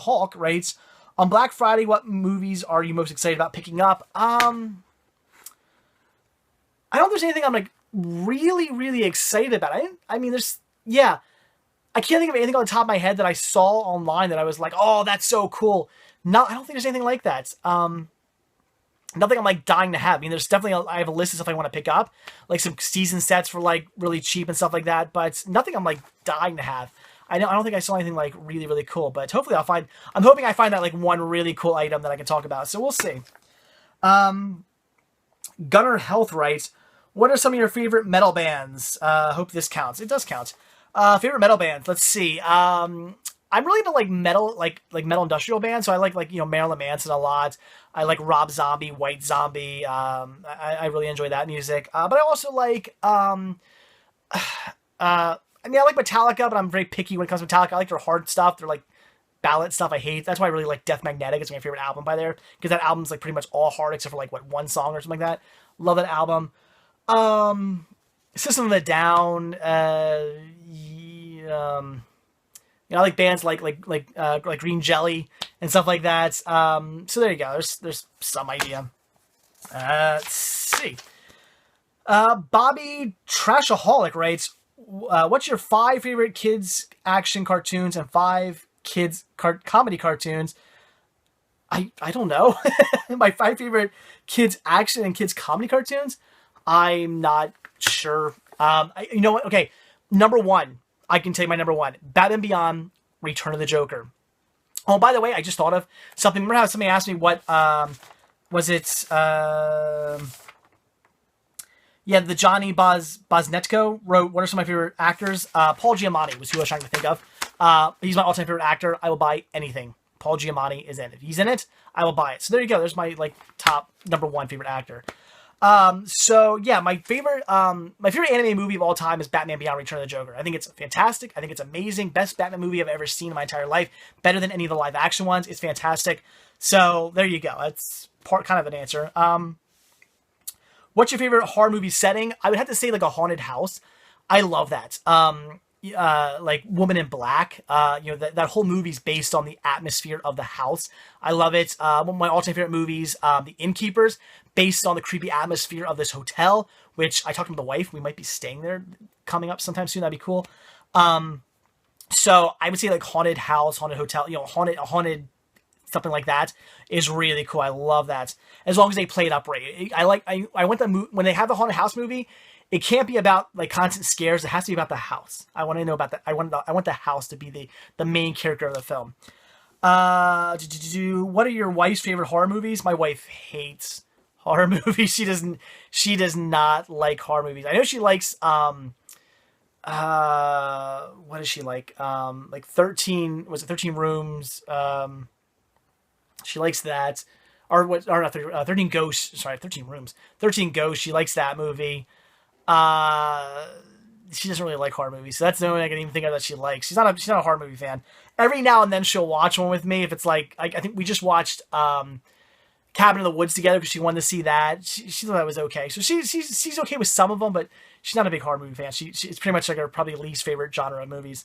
Hawk writes, on Black Friday, what movies are you most excited about picking up? I don't think there's anything I'm like really, really excited about. I can't think of anything on the top of my head that I saw online that I was like, oh, that's so cool. No, I don't think there's anything like that. Nothing I'm like dying to have. I mean, there's definitely I have a list of stuff I want to pick up, like some season sets for like really cheap and stuff like that. But nothing I'm like dying to have. I don't think I saw anything like really, really cool. But hopefully I'm hoping I find that like one really cool item that I can talk about. So we'll see. Gunner Health writes, what are some of your favorite metal bands? Hope this counts. It does count. Favorite metal bands. Let's see. I'm really into like metal, like metal industrial bands. So I like, you know, Marilyn Manson a lot. I like Rob Zombie, White Zombie. I really enjoy that music. But I also like, I like Metallica, but I'm very picky when it comes to Metallica. I like their hard stuff. They're like ballad stuff I hate. That's why I really like Death Magnetic. It's my favorite album by there, because that album's like pretty much all hard except for like one song or something like that. Love that album. System of a Down. You know, I like bands like Green Jelly and stuff like that. So there you go. There's some idea. Let's see. Bobby Trashaholic writes, what's your 5 favorite kids action cartoons and 5 kids comedy cartoons? I don't know. My 5 favorite kids action and kids comedy cartoons? I'm not sure. You know what? Okay. Number 1. I can tell you my number 1. Batman Beyond, Return of the Joker. Oh, by the way, I just thought of something. Remember how somebody asked me what, was it, Yeah, the Johnny Bosnetko wrote, what are some of my favorite actors? Paul Giamatti was who I was trying to think of. He's my all-time favorite actor. I will buy anything Paul Giamatti is in. If he's in it, I will buy it. So there you go. There's my top #1 favorite actor. So yeah, my favorite anime movie of all time is Batman Beyond Return of the Joker. I think it's fantastic. I think it's amazing. Best Batman movie I've ever seen in my entire life. Better than any of the live action ones. It's fantastic. So there you go. That's kind of an answer. What's your favorite horror movie setting? I would have to say like a haunted house. I love that. Like Woman in Black. That whole movie's based on the atmosphere of the house. I love it. One of my all-time favorite movies, The Innkeepers, based on the creepy atmosphere of this hotel, which I talked to my wife. We might be staying there coming up sometime soon. That'd be cool. So I would say like haunted house, haunted hotel, haunted something like that is really cool. I love that. As long as they play it up right. I want when they have a haunted house movie, it can't be about like constant scares. It has to be about the house. I want to know about that. I want the house to be the main character of the film. What are your wife's favorite horror movies? My wife hates horror movies. She does not like horror movies. I know she likes what does she like? Like 13 Rooms? She likes that. Or not 13 Ghosts. Sorry, 13 Rooms. 13 Ghosts. She likes that movie. She doesn't really like horror movies, so that's the only one I can even think of that she likes. She's not a horror movie fan. Every now and then she'll watch one with me. If it's like, I think we just watched Cabin in the Woods together because she wanted to see that. She thought that was okay. So she's okay with some of them, but she's not a big horror movie fan. It's pretty much like her probably least favorite genre of movies.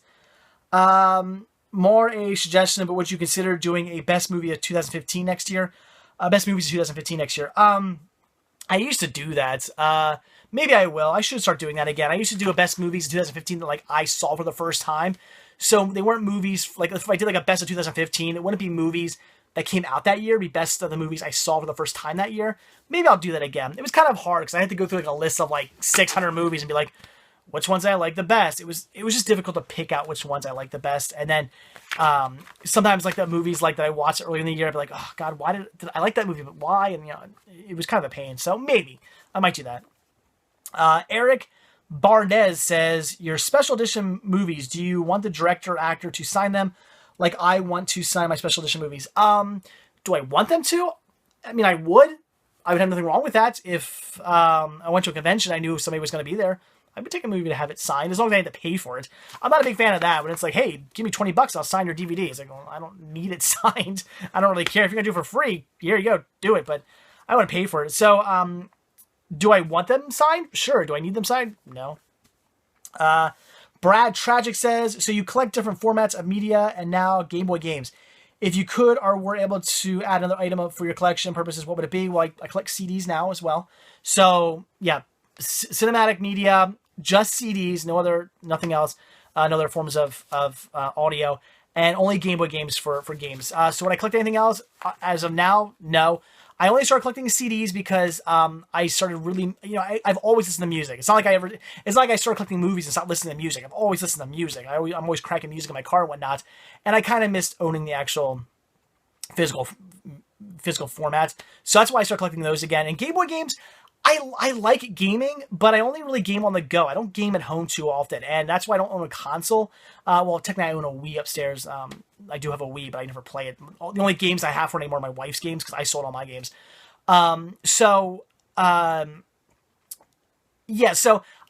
More a suggestion, but would you consider doing a best movie of 2015 next year? Best movies of 2015 next year. I used to do that. Maybe I will. I should start doing that again. I used to do a best movies of 2015 that like I saw for the first time. So they weren't movies, like if I did like a best of 2015, it wouldn't be movies that came out that year. It'd be best of the movies I saw for the first time that year. Maybe I'll do that again. It was kind of hard because I had to go through like a list of like 600 movies and be like, which ones I like the best. It was just difficult to pick out which ones I like the best. And then sometimes like the movies like that I watched earlier in the year, I'd be like, oh God, why did I like that movie? But why? And it was kind of a pain. So maybe I might do that. Eric Barnez says, your special edition movies, do you want the director or actor to sign them like I want to sign my special edition movies? Do I want them to? I mean, I would have nothing wrong with that. If I went to a convention, I knew somebody was going to be there, I would take a movie to have it signed, as long as I had to pay for it. I'm not a big fan of that, when it's like, hey, give me $20, I'll sign your DVD. It's like, well, I don't need it signed. I don't really care. If you're going to do it for free, here you go, do it. But I want to pay for it. So, do I want them signed? Sure. Do I need them signed? No. Brad Tragic says, so you collect different formats of media and now Game Boy games. If you could or were able to add another item up for your collection purposes, what would it be? Well, I collect CDs now as well. So, yeah, cinematic media, just CDs, nothing else, no other forms of audio, and only Game Boy games for games. So would I collect anything else? As of now, no. I only started collecting CDs because I started really, I've always listened to music. It's not like I started collecting movies and stopped listening to music. I've always listened to music. I'm always cracking music in my car and whatnot. And I kind of missed owning the actual physical format. So that's why I started collecting those again. And Game Boy games, I like gaming, but I only really game on the go. I don't game at home too often, and that's why I don't own a console. Well, technically I own a Wii upstairs. I do have a Wii, but I never play it. The only games I have for anymore are my wife's games, because I sold all my games. So I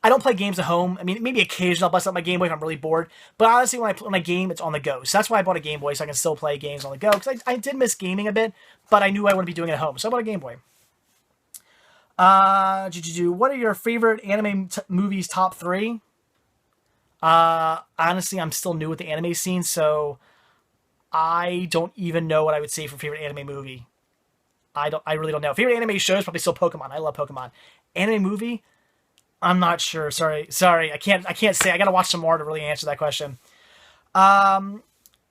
don't play games at home. I mean, maybe occasionally I'll bust out my Game Boy if I'm really bored, but honestly, when I game, it's on the go. So that's why I bought a Game Boy, so I can still play games on the go, because I did miss gaming a bit, but I knew I wouldn't be doing it at home, so I bought a Game Boy. What are your favorite anime movies top 3? Honestly, I'm still new with the anime scene, so I don't even know what I would say for favorite anime movie. I really don't know. Favorite anime show is probably still Pokemon. I love Pokemon. Anime movie? I'm not sure. Sorry. I can't say. I gotta watch some more to really answer that question.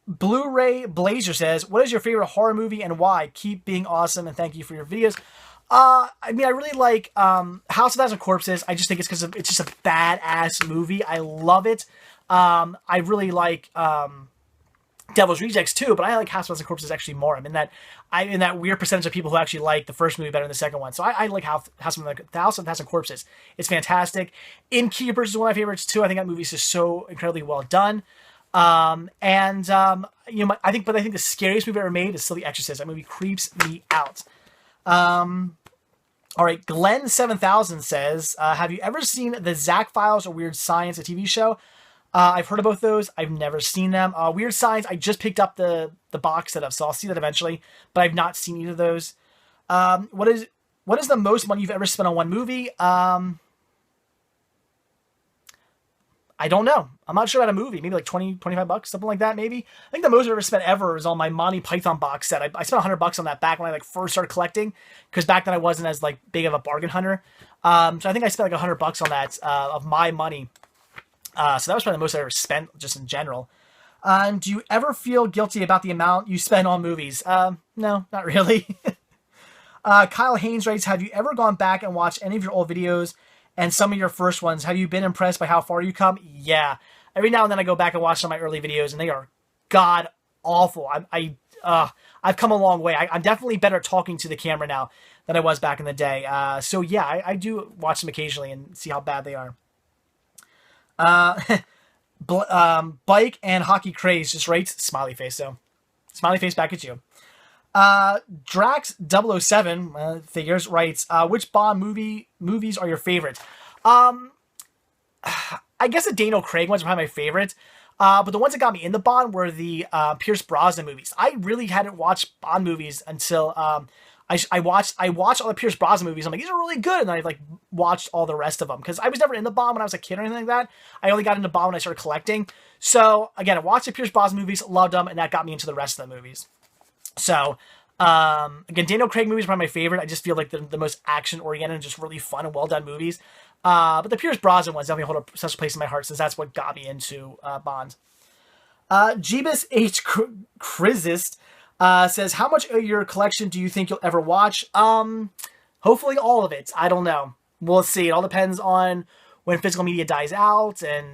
Blu-ray Blazer says, what is your favorite horror movie and why? Keep being awesome and thank you for your videos. I mean, I really like House of Thousand Corpses. I just think it's because it's just a badass movie. I love it. I really like Devil's Rejects too, but I like House of Thousand Corpses actually more. I'm in that weird percentage of people who actually like the first movie better than the second one. So I like House of Thousand Corpses. It's fantastic. Innkeepers is one of my favorites too. I think that movie's just so incredibly well done. I think the scariest movie ever made is still The Exorcist. That movie creeps me out. All right, Glenn7000 says, have you ever seen the Zack Files or Weird Science, a TV show? I've heard of both those. I've never seen them. Weird Science, I just picked up the box set up, so I'll see that eventually, but I've not seen either of those. What is the most money you've ever spent on one movie? I don't know. I'm not sure about a movie. Maybe like 20, 25 bucks, something like that, maybe. I think the most I've ever spent ever is on my Monty Python box set. I spent $100 on that back when I first started collecting, because back then I wasn't as big of a bargain hunter. So I think I spent $100 on that of my money. So that was probably the most I ever spent just in general. Do you ever feel guilty about the amount you spend on movies? No, not really. Kyle Haynes writes, have you ever gone back and watched any of your old videos and some of your first ones? Have you been impressed by how far you come? Yeah. Every now and then I go back and watch some of my early videos, and they are god awful. I've come a long way. I'm definitely better at talking to the camera now than I was back in the day. So yeah, I do watch them occasionally and see how bad they are. Bike and Hockey Craze just writes, smiley face, so smiley face back at you. Drax007 figures writes, which Bond movies are your favorite? I guess the Daniel Craig ones are probably my favorite. But the ones that got me in the Bond were the Pierce Brosnan movies. I really hadn't watched Bond movies until I watched all the Pierce Brosnan movies. I'm like, these are really good, and then I watched all the rest of them because I was never in the Bond when I was a kid or anything like that. I only got into Bond when I started collecting. So again, I watched the Pierce Brosnan movies, loved them, and that got me into the rest of the movies. So again, Daniel Craig movies are probably my favorite. I just feel like they're the most action oriented and just really fun and well done movies. But the Pierce Brosnan ones definitely hold a special place in my heart since that's what got me into Bond. Jeebus H. Crizist says, how much of your collection do you think you'll ever watch? Hopefully all of it. I don't know. We'll see. It all depends on when physical media dies out, and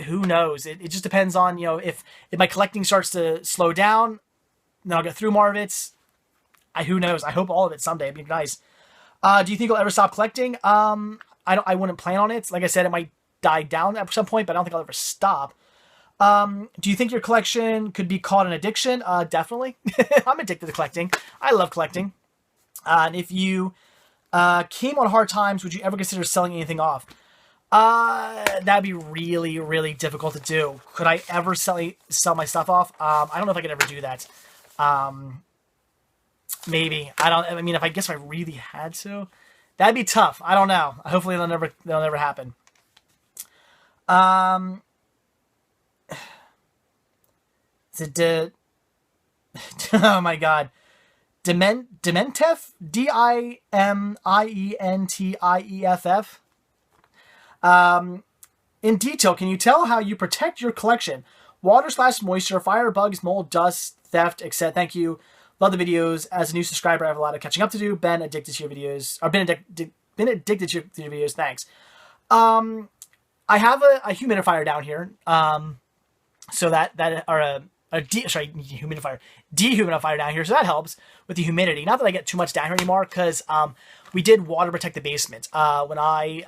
who knows. It just depends on, if my collecting starts to slow down, then I'll get through more of it. Who knows? I hope all of it someday. It'd be nice. Do you think you'll ever stop collecting? I wouldn't plan on it. Like I said, it might die down at some point, but I don't think I'll ever stop. Do you think your collection could be called an addiction? Definitely. I'm addicted to collecting. I love collecting. And if you came on hard times, would you ever consider selling anything off? That'd be really, really difficult to do. Could I ever sell my stuff off? I don't know if I could ever do that. Maybe. If I really had to, that'd be tough. I don't know. Hopefully they'll never happen. Oh my god. Dementieff? Dimentieff? In detail, can you tell how you protect your collection? Water/moisture, fire, bugs, mold, dust, theft, etc. Thank you. Love the videos. As a new subscriber, I have a lot of catching up to do. Been addicted to your videos. Or been addicted to your videos. Thanks. I have a humidifier down here. So dehumidifier down here. So that helps with the humidity. Not that I get too much down here anymore, because we did water protect the basement. When I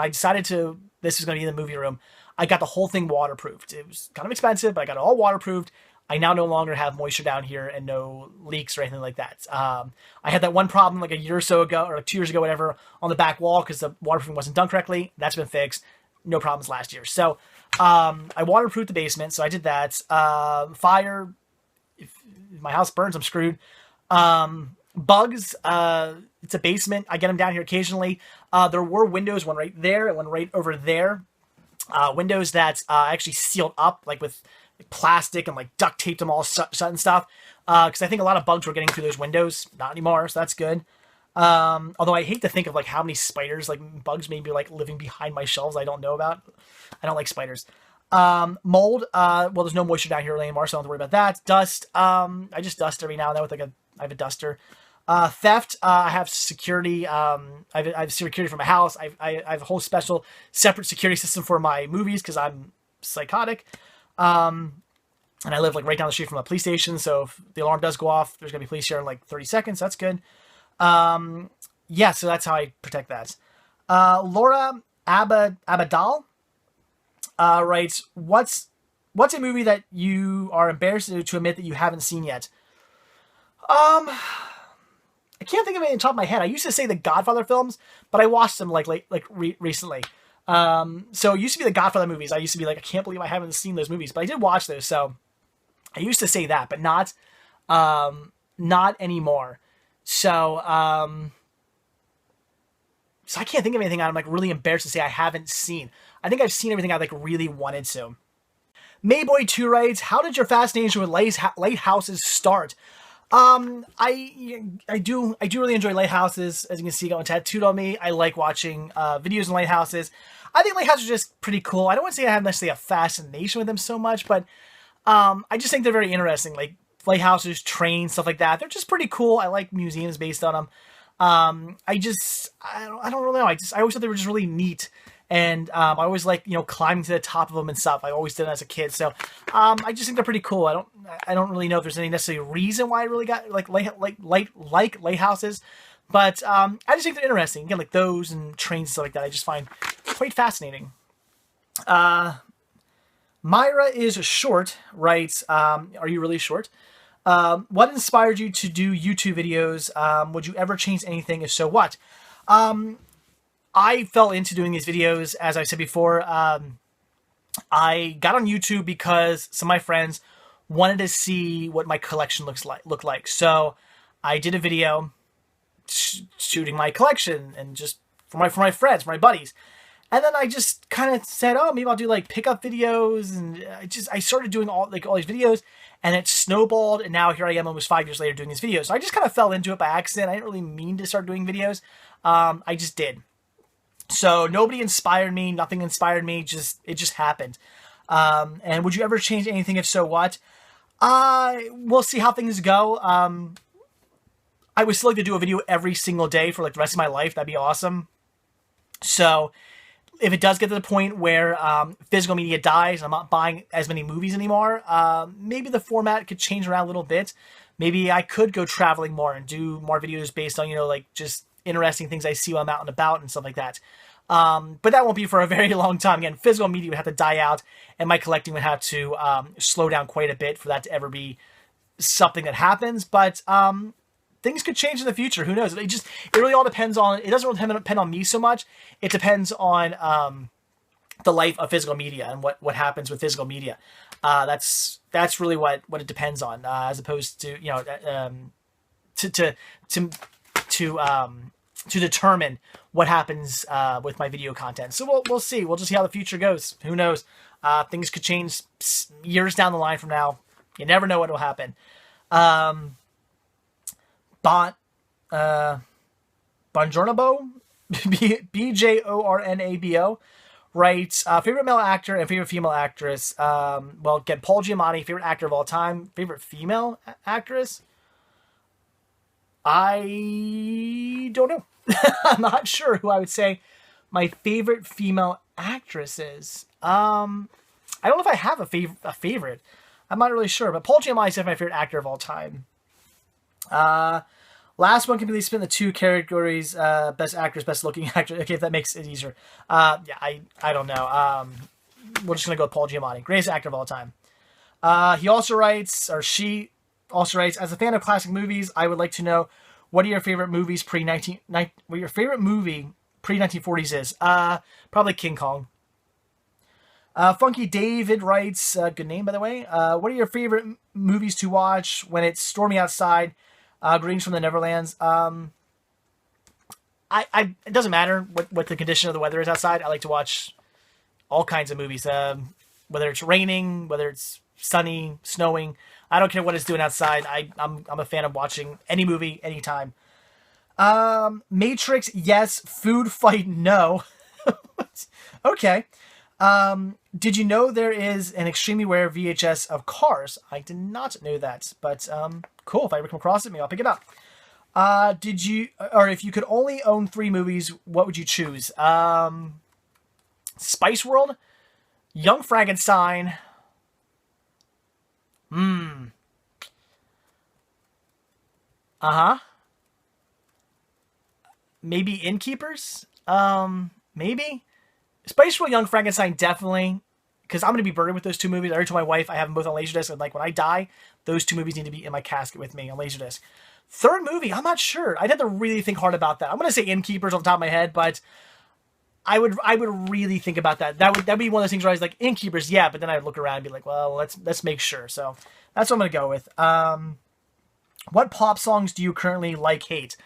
decided this was going to be in the movie room, I got the whole thing waterproofed. It was kind of expensive, but I got it all waterproofed. I now no longer have moisture down here and no leaks or anything like that. I had that one problem like a year or so ago, or 2 years ago, whatever, on the back wall because the waterproofing wasn't done correctly. That's been fixed. No problems last year. So I waterproofed the basement, so I did that. Fire, if my house burns, I'm screwed. Bugs, it's a basement. I get them down here occasionally. There were windows, one right there and one right over there. Windows that actually sealed up with plastic and duct taped them all shut and stuff. Because I think a lot of bugs were getting through those windows. Not anymore, so that's good. Although I hate to think of how many spiders, bugs maybe living behind my shelves I don't know about. I don't like spiders. Mold, well, there's no moisture down here really anymore, so I don't have to worry about that. Dust, I just dust every now and then with I have a duster. Theft, I have security. I have security for my house. I have a whole special separate security system for my movies because I'm psychotic. And I live like right down the street from a police station, so if the alarm does go off, there's gonna be police here in like 30 seconds. That's good. Yeah, so that's how I protect that. Laura Abadal writes, what's a movie that you are embarrassed to admit that you haven't seen yet? I can't think of it on the top of my head. I used to say the Godfather films, but I watched them recently. So it used to be the Godfather movies. I used to be like, I can't believe I haven't seen those movies, but I did watch those. So I used to say that, but not anymore. So I can't think of anything I'm like really embarrassed to say I haven't seen. I think I've seen everything I like really wanted to. Mayboy2 writes, how did your fascination with lighthouses start? I do really enjoy lighthouses. As you can see, got one tattooed on me. I like watching videos on lighthouses. I think lighthouses are just pretty cool. I don't want to say I have necessarily a fascination with them so much, but I just think they're very interesting. Like lighthouses, trains, stuff like that. They're just pretty cool. I like museums based on them. I don't really know. I always thought they were just really neat. And I always like, climbing to the top of them and stuff. I always did it as a kid. So I just think they're pretty cool. I don't really know if there's any necessary reason why I really got like lighthouses. But I just think they're interesting. Again, like those and trains and stuff like that, I just find quite fascinating. Myra is short writes, are you really short? What inspired you to do YouTube videos? Would you ever change anything? If so, what? I fell into doing these videos, as I said before. I got on YouTube because some of my friends wanted to see what my collection looked like. So I did a video shooting my collection and just for my friends, for my buddies. And then I just kind of said, oh, maybe I'll do like pickup videos. And I started doing all these videos, and it snowballed. And now here I am almost 5 years later doing these videos. So I just kind of fell into it by accident. I didn't really mean to start doing videos. I just did. So nobody inspired me. Nothing inspired me. It just happened. And would you ever change anything? If so, what? We'll see how things go. I would still like to do a video every single day for like the rest of my life. That'd be awesome. So if it does get to the point where physical media dies, I'm not buying as many movies anymore, maybe the format could change around a little bit. Maybe I could go traveling more and do more videos based on, like just interesting things I see while I'm out and about and stuff like that. But that won't be for a very long time. Again, physical media would have to die out, and my collecting would have to slow down quite a bit for that to ever be something that happens. But things could change in the future. Who knows? It really all depends on, it doesn't really depend on me so much. It depends on the life of physical media and what happens with physical media. That's really what it depends on, as opposed to, to determine what happens with my video content. So we'll see. We'll just see how the future goes. Who knows? Things could change years down the line from now. You never know what will happen. Bonjornabo, Bjornabo, writes, favorite male actor and favorite female actress. Well, get Paul Giamatti, favorite actor of all time. Favorite female actress? I don't know. I'm not sure who I would say my favorite female actress is. I don't know if I have a favorite. I'm not really sure, but Paul Giamatti is definitely my favorite actor of all time. Last one can be split in the two categories, best actress, best looking actor. Okay, if that makes it easier. Yeah, I don't know. We're just going to go with Paul Giamatti. Greatest actor of all time. He also writes, or she also writes, as a fan of classic movies, I would like to know what are your favorite movies what your favorite movie pre-1940s is. Probably King Kong. Funky David writes, good name by the way. What are your favorite movies to watch when it's stormy outside? Greetings from the Neverlands. It doesn't matter what the condition of the weather is outside. I like to watch all kinds of movies. Whether it's raining, whether it's sunny, snowing. I don't care what it's doing outside. I'm a fan of watching any movie, anytime. Matrix, yes. Food Fight, no. Okay. Did you know there is an extremely rare VHS of Cars? I did not know that, but cool. If I ever come across it, maybe I'll pick it up. If you could only own 3 movies, what would you choose? Spice World, Young Frankenstein, Uh-huh. Maybe Innkeepers? Maybe? Spice World, Young Frankenstein, definitely. Because I'm going to be buried with those two movies. I already told my wife I have them both on Laserdisc. And, like, when I die, those two movies need to be in my casket with me on Laserdisc. Third movie, I'm not sure. I'd have to really think hard about that. I'm going to say Innkeepers on the top of my head, but I would really think about that. That'd be one of those things where I was like, Innkeepers, yeah, but then I'd look around and be like, well, let's make sure. So that's what I'm going to go with. What pop songs do you currently hate?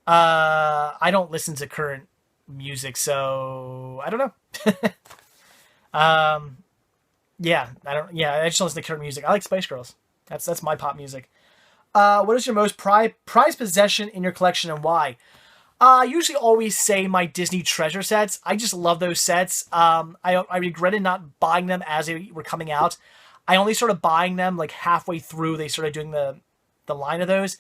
I don't listen to current music, so I don't know. Yeah, I just don't listen to current music. I like Spice Girls. That's my pop music. What is your most prized possession in your collection and why? I usually always say my Disney treasure sets. I just love those sets. I regretted not buying them as they were coming out. I only started buying them like halfway through. They started doing the line of those.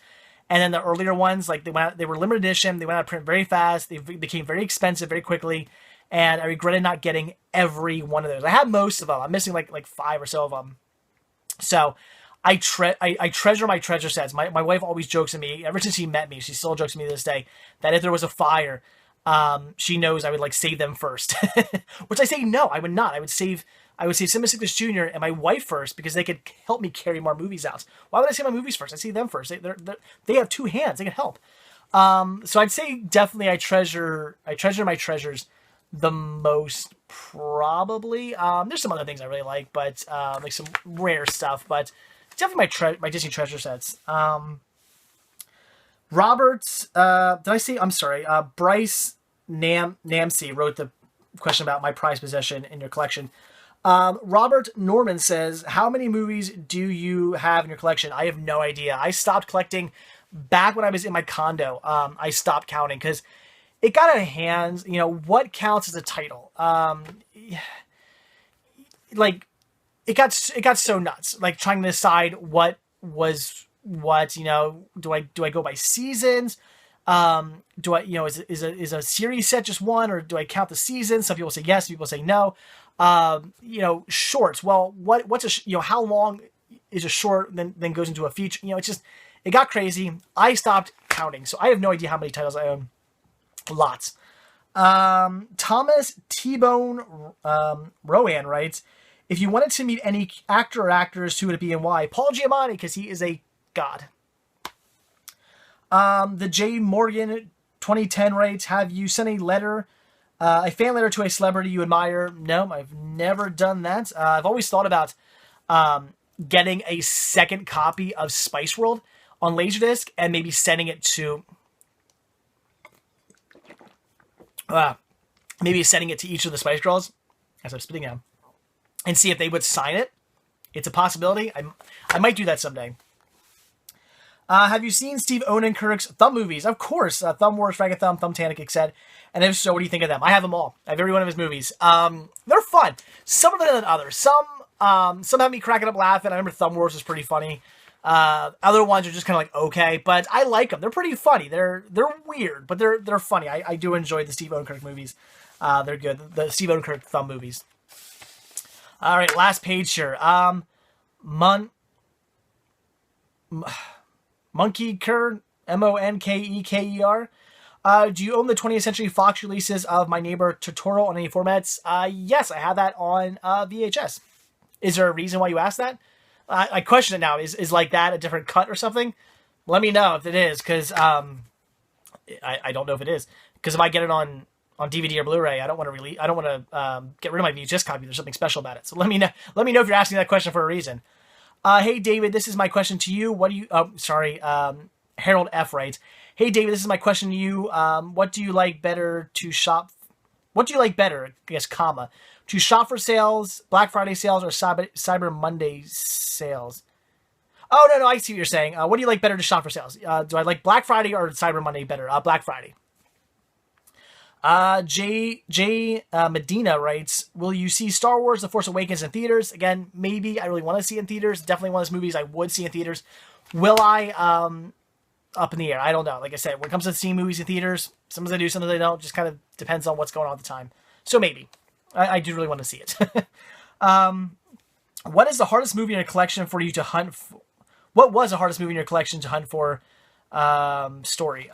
And then the earlier ones, like they were limited edition. They went out of print very fast. They became very expensive very quickly. And I regretted not getting every one of those. I have most of them. I'm missing like 5 or so of them. So I treasure my treasure sets. My wife always jokes at me, ever since she met me, she still jokes at me to this day, that if there was a fire, she knows I would like save them first. Which I say no, I would not. I would save Simba Cyclist Jr. and my wife first because they could help me carry more movies out. Why would I save my movies first? I save them first. They have 2 hands. They can help. So I'd say definitely I treasure my treasures the most, probably. There's some other things I really like, but like some rare stuff, but definitely my Disney treasure sets. Roberts, did I say? I'm sorry. Bryce Namsey wrote the question about my prized possession in your collection. Robert Norman says, how many movies do you have in your collection? I have no idea. I stopped collecting back when I was in my condo. I stopped counting because it got out of hand. You know, what counts as a title? Like, it got so nuts. Like, trying to decide what was what, you know, do I go by seasons? Do I, you know, is a series set just one, or do I count the seasons? Some people say yes, some people say no. You know, shorts. Well, what's a, you know, how long is a short then goes into a feature? You know, it got crazy. I stopped counting, so I have no idea how many titles I own. Lots. Thomas T-Bone Rowan writes, if you wanted to meet any actor or actors, who would it be and why? Paul Giamatti, because he is a god. The J. Morgan 2010 writes, have you sent a letter, a fan letter to a celebrity you admire? No, I've never done that. I've always thought about getting a second copy of Spice World on Laserdisc and maybe sending it to each of the Spice Girls, as I'm spitting out, and see if they would sign it. It's a possibility. I might do that someday. Have you seen Steve Onenkirk's Thumb movies? Of course. Thumb Wars, Frank Thumb, Thumbtanic, etc. And if so, what do you think of them? I have them all. I have every one of his movies. They're fun. Some are better than others. Some have me cracking up laughing. I remember Thumb Wars was pretty funny. Other ones are just kind of like, okay, but I like them. They're pretty funny. They're weird, but they're funny. I do enjoy the Steve Onenkirk movies. They're good. The Steve Onenkirk Thumb movies. All right, last page here. Monkeyker, Monkeker. Do you own the 20th Century Fox releases of My Neighbor Totoro on any formats? Yes, I have that on VHS. Is there a reason why you asked that? I question it now. Is like that a different cut or something? Let me know if it is, because I don't know if it is. Because if I get it on DVD or Blu-ray, I don't want to get rid of my VHS copy. There's something special about it. So let me know. Let me know if you're asking that question for a reason. Hey David, this is my question to you. What do you? Oh, sorry. Harold F writes, hey David, this is my question to you. What do you like better to shop? What do you like better? I guess comma. To shop for sales, Black Friday sales, or Cyber Monday sales? Oh, no, I see what you're saying. What do you like better to shop for sales? Do I like Black Friday or Cyber Monday better? Black Friday. J. Medina writes, will you see Star Wars The Force Awakens in theaters? Again, maybe. I really want to see it in theaters. Definitely one of those movies I would see in theaters. Will I? Up in the air. I don't know. Like I said, when it comes to seeing movies in theaters, sometimes I do, sometimes I don't. Just kind of depends on what's going on at the time. So maybe. I do really want to see it. What is the hardest movie in your collection for you to hunt for? What was the hardest movie in your collection to hunt for? Story.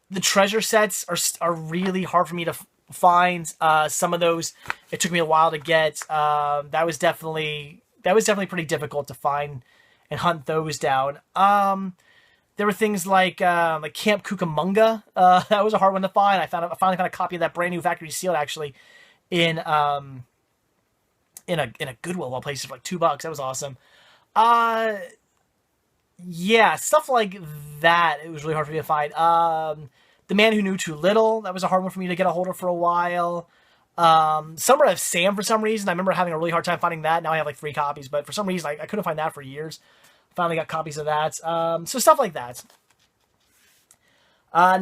The treasure sets are really hard for me to find. Some of those, it took me a while to get. That was definitely pretty difficult to find and hunt those down. There were things like Camp Cucamonga. That was a hard one to find. I finally found a copy of that brand new factory sealed actually in a Goodwill of all places for like $2. That was awesome. Yeah, stuff like that. It was really hard for me to find. The Man Who Knew Too Little. That was a hard one for me to get a hold of for a while. Summer of Sam for some reason. I remember having a really hard time finding that. Now I have like 3 copies, but for some reason I couldn't find that for years. Finally got copies of that. So stuff like that.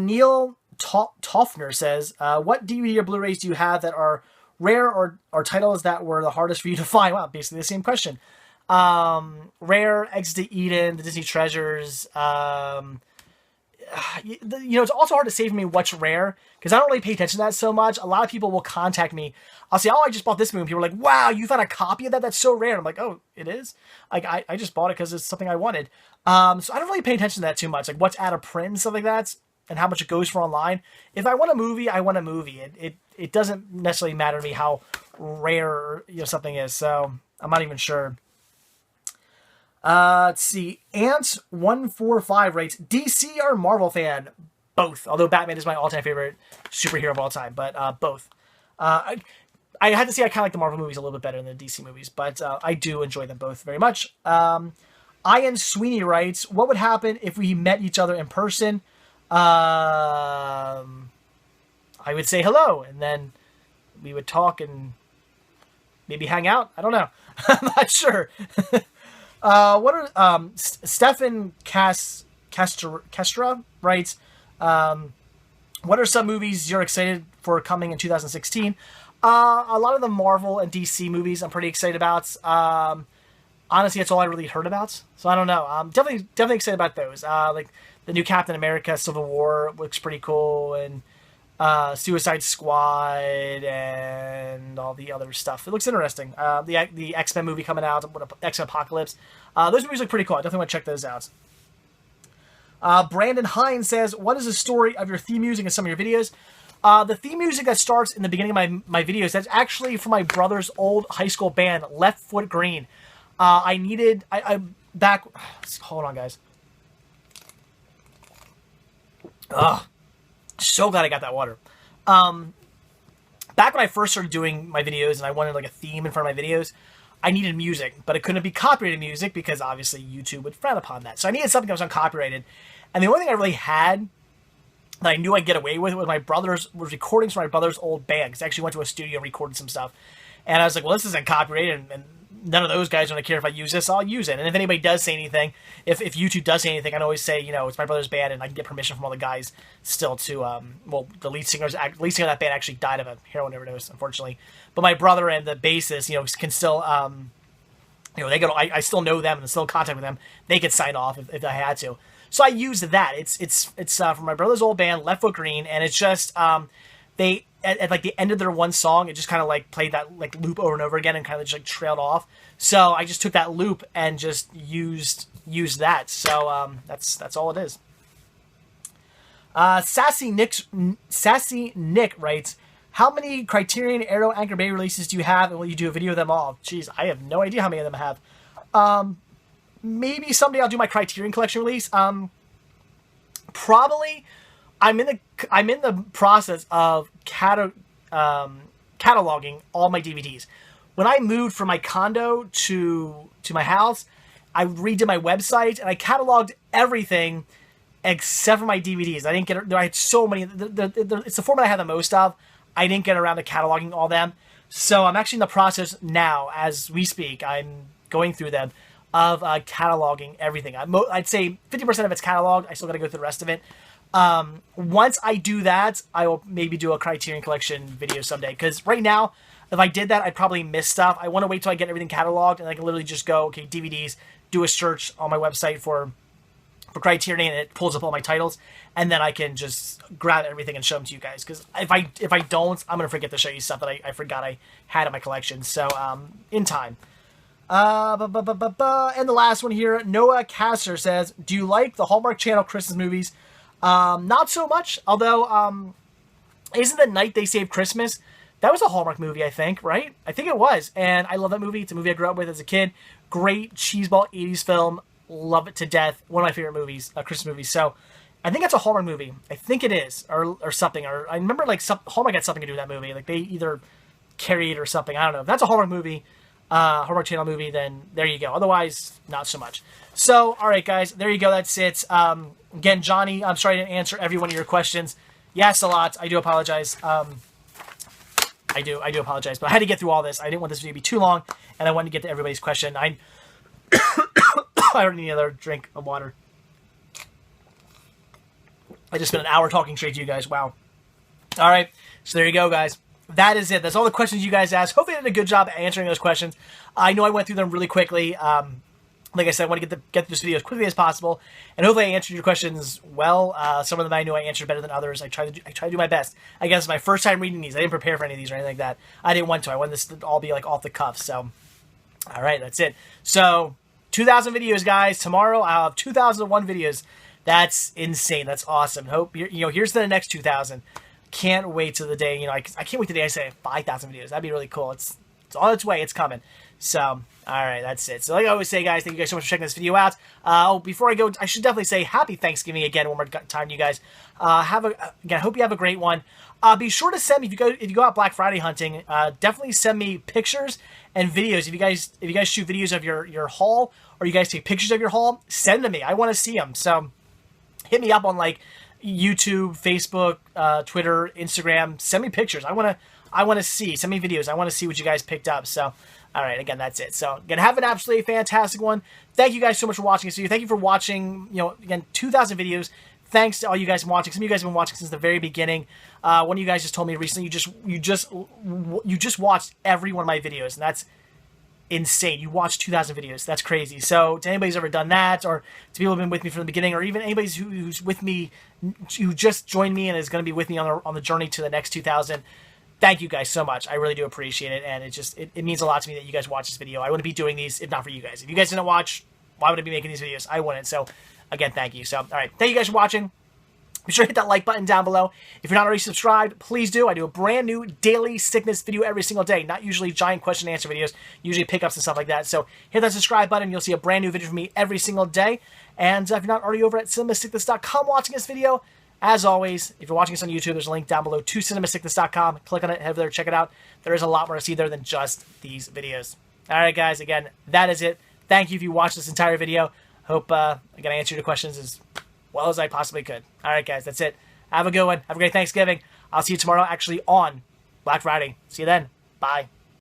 Neil Toffner says, what DVD or Blu-rays do you have that are rare or titles that were the hardest for you to find? Well, basically the same question. Rare, Exit to Eden, the Disney Treasures. It's also hard to say for me what's rare because I don't really pay attention to that so much. A lot of people will contact me. I'll say, oh, I just bought this movie. And people are like, wow, you found a copy of that? That's so rare. I'm like, oh, it is? Like, I just bought it because it's something I wanted. So I don't really pay attention to that too much. Like what's out of print and stuff like that and how much it goes for online. If I want a movie, I want a movie. It doesn't necessarily matter to me how rare something is. So I'm not even sure. Let's see. Ant145 rates, DC or Marvel fan? Both. Although Batman is my all-time favorite superhero of all time, but both. I had to say I kind of like the Marvel movies a little bit better than the DC movies, but I do enjoy them both very much. Ian Sweeney writes, what would happen if we met each other in person? I would say hello, and then we would talk and maybe hang out. I don't know. I'm not sure. What are Stefan Kestra writes? What are some movies you're excited for coming in 2016? A lot of the Marvel and DC movies I'm pretty excited about. Honestly, that's all I really heard about. So I don't know. I'm definitely excited about those. Like the new Captain America: Civil War looks pretty cool, and Suicide Squad and all the other stuff. It looks interesting. The X-Men movie coming out, X-Men Apocalypse. Those movies look pretty cool. I definitely want to check those out. Brandon Hines says, what is the story of your theme music in some of your videos? The theme music that starts in the beginning of my videos, that's actually from my brother's old high school band, Left Foot Green. Hold on, guys. Ugh. So glad I got that water. Back when I first started doing my videos and I wanted like a theme in front of my videos, I needed music, but it couldn't be copyrighted music because obviously YouTube would frown upon that. So I needed something that was uncopyrighted. And the only thing I really had that I knew I'd get away with was was recordings from my brother's old band. Because I actually went to a studio and recorded some stuff. And I was like, well, this isn't copyrighted, and none of those guys are going to care if I use this, I'll use it. And if anybody does say anything, if YouTube does say anything, I can always say, it's my brother's band, and I can get permission from all the guys still to, the lead singer of that band actually died of a heroin overdose, unfortunately. But my brother and the bassist, can still, I still know them and still in contact with them. They could sign off if I had to. So I used that. It's from my brother's old band, Left Foot Green, and it's just, they, at like the end of their one song, it just kind of like played that like loop over and over again and kind of just like trailed off. So I just took that loop and just used that. So that's all it is. Sassy Nick writes, how many Criterion Arrow Anchor Bay releases do you have, and will you do a video of them all? Jeez, I have no idea how many of them I have. Maybe someday I'll do my Criterion Collection release. Probably. I'm in the process of cataloging all my DVDs. When I moved from my condo to my house, I redid my website and I cataloged everything except for my DVDs. I had so many. It's the format I have the most of. I didn't get around to cataloging all them. So I'm actually in the process now, as we speak. I'm going through them of cataloging everything. I'd say 50% of it's cataloged. I still got to go through the rest of it. Once I do that, I will maybe do a Criterion Collection video someday. Because right now, if I did that, I'd probably miss stuff. I want to wait till I get everything cataloged, and I can literally just go, okay, DVDs, do a search on my website for for Criterion, and it pulls up all my titles, and then I can just grab everything and show them to you guys. Because if I don't, I'm gonna forget to show you stuff that I forgot I had in my collection. So in time. And the last one here, Noah Casser says, do you like the Hallmark Channel Christmas movies? Not so much. Although isn't The Night They Saved Christmas? That was a Hallmark movie, I think, right? I think it was, and I love that movie. It's a movie I grew up with as a kid. Great cheeseball 80s film. Love it to death. One of my favorite movies, Christmas movies. So I think it's a Hallmark movie. I think it is, or something. Or I remember like Hallmark had something to do with that movie. Like they either carried it or something. I don't know. If that's a Hallmark movie, Hallmark Channel movie, then there you go. Otherwise, not so much. So, all right, guys, there you go. That's it. Again, Johnny, I'm sorry I didn't answer every one of your questions. Yes, a lot. I do apologize. I do apologize, but I had to get through all this. I didn't want this video to be too long, and I wanted to get to everybody's question. I don't need another drink of water. I just spent an hour talking straight to you guys. Wow. All right. So there you go, guys. That is it. That's all the questions you guys asked. Hopefully I did a good job answering those questions. I know I went through them really quickly. Like I said, I want to get this video as quickly as possible, and hopefully I answered your questions well. Some of them I know I answered better than others. I try to do my best. I guess it's my first time reading these. I didn't prepare for any of these or anything like that. I didn't want to. I wanted this to all be like off the cuff. So, all right, that's it. So, 2,000 videos, guys. Tomorrow I'll have 2,001 videos. That's insane. That's awesome. Hope here's to the next 2,000. Can't wait to the day. I can't wait to the day I say 5,000 videos. That'd be really cool. It's on its way. It's coming. So, all right, that's it. So like I always say, guys, thank you guys so much for checking this video out. Before I go, I should definitely say Happy Thanksgiving again one more time to you guys. Again, I hope you have a great one. Be sure to send me, if you go out Black Friday hunting, definitely send me pictures and videos. If you guys shoot videos of your haul, or you guys take pictures of your haul, send them to me. I want to see them. So hit me up on like YouTube, Facebook, Twitter, Instagram. Send me pictures. I want to see. Send me videos. I want to see what you guys picked up. So, all right, again, that's it. So, again, have an absolutely fantastic one. Thank you guys so much for watching this video. Thank you for watching, again, 2,000 videos. Thanks to all you guys for watching. Some of you guys have been watching since the very beginning. One of you guys just told me recently you just watched every one of my videos, and that's insane. You watched 2,000 videos. That's crazy. So, to anybody who's ever done that, or to people who've been with me from the beginning, or even anybody who's with me, who just joined me and is going to be with me on the journey to the next 2,000, thank you guys so much. I really do appreciate it, and it means a lot to me that you guys watch this video. I wouldn't be doing these if not for you guys. If you guys didn't watch, why would I be making these videos? I wouldn't. So, again, thank you. So, all right, thank you guys for watching. Be sure to hit that like button down below. If you're not already subscribed, please do. I do a brand new daily sickness video every single day. Not usually giant question and answer videos, usually pickups and stuff like that. So hit that subscribe button. You'll see a brand new video from me every single day. And if you're not already over at cinemasickness.com watching this video, as always, if you're watching this on YouTube, there's a link down below to cinemasickness.com. Click on it, head over there, check it out. There is a lot more to see there than just these videos. All right, guys, again, that is it. Thank you if you watched this entire video. Hope, again, I answered your questions as well as I possibly could. All right, guys, that's it. Have a good one. Have a great Thanksgiving. I'll see you tomorrow, actually, on Black Friday. See you then. Bye.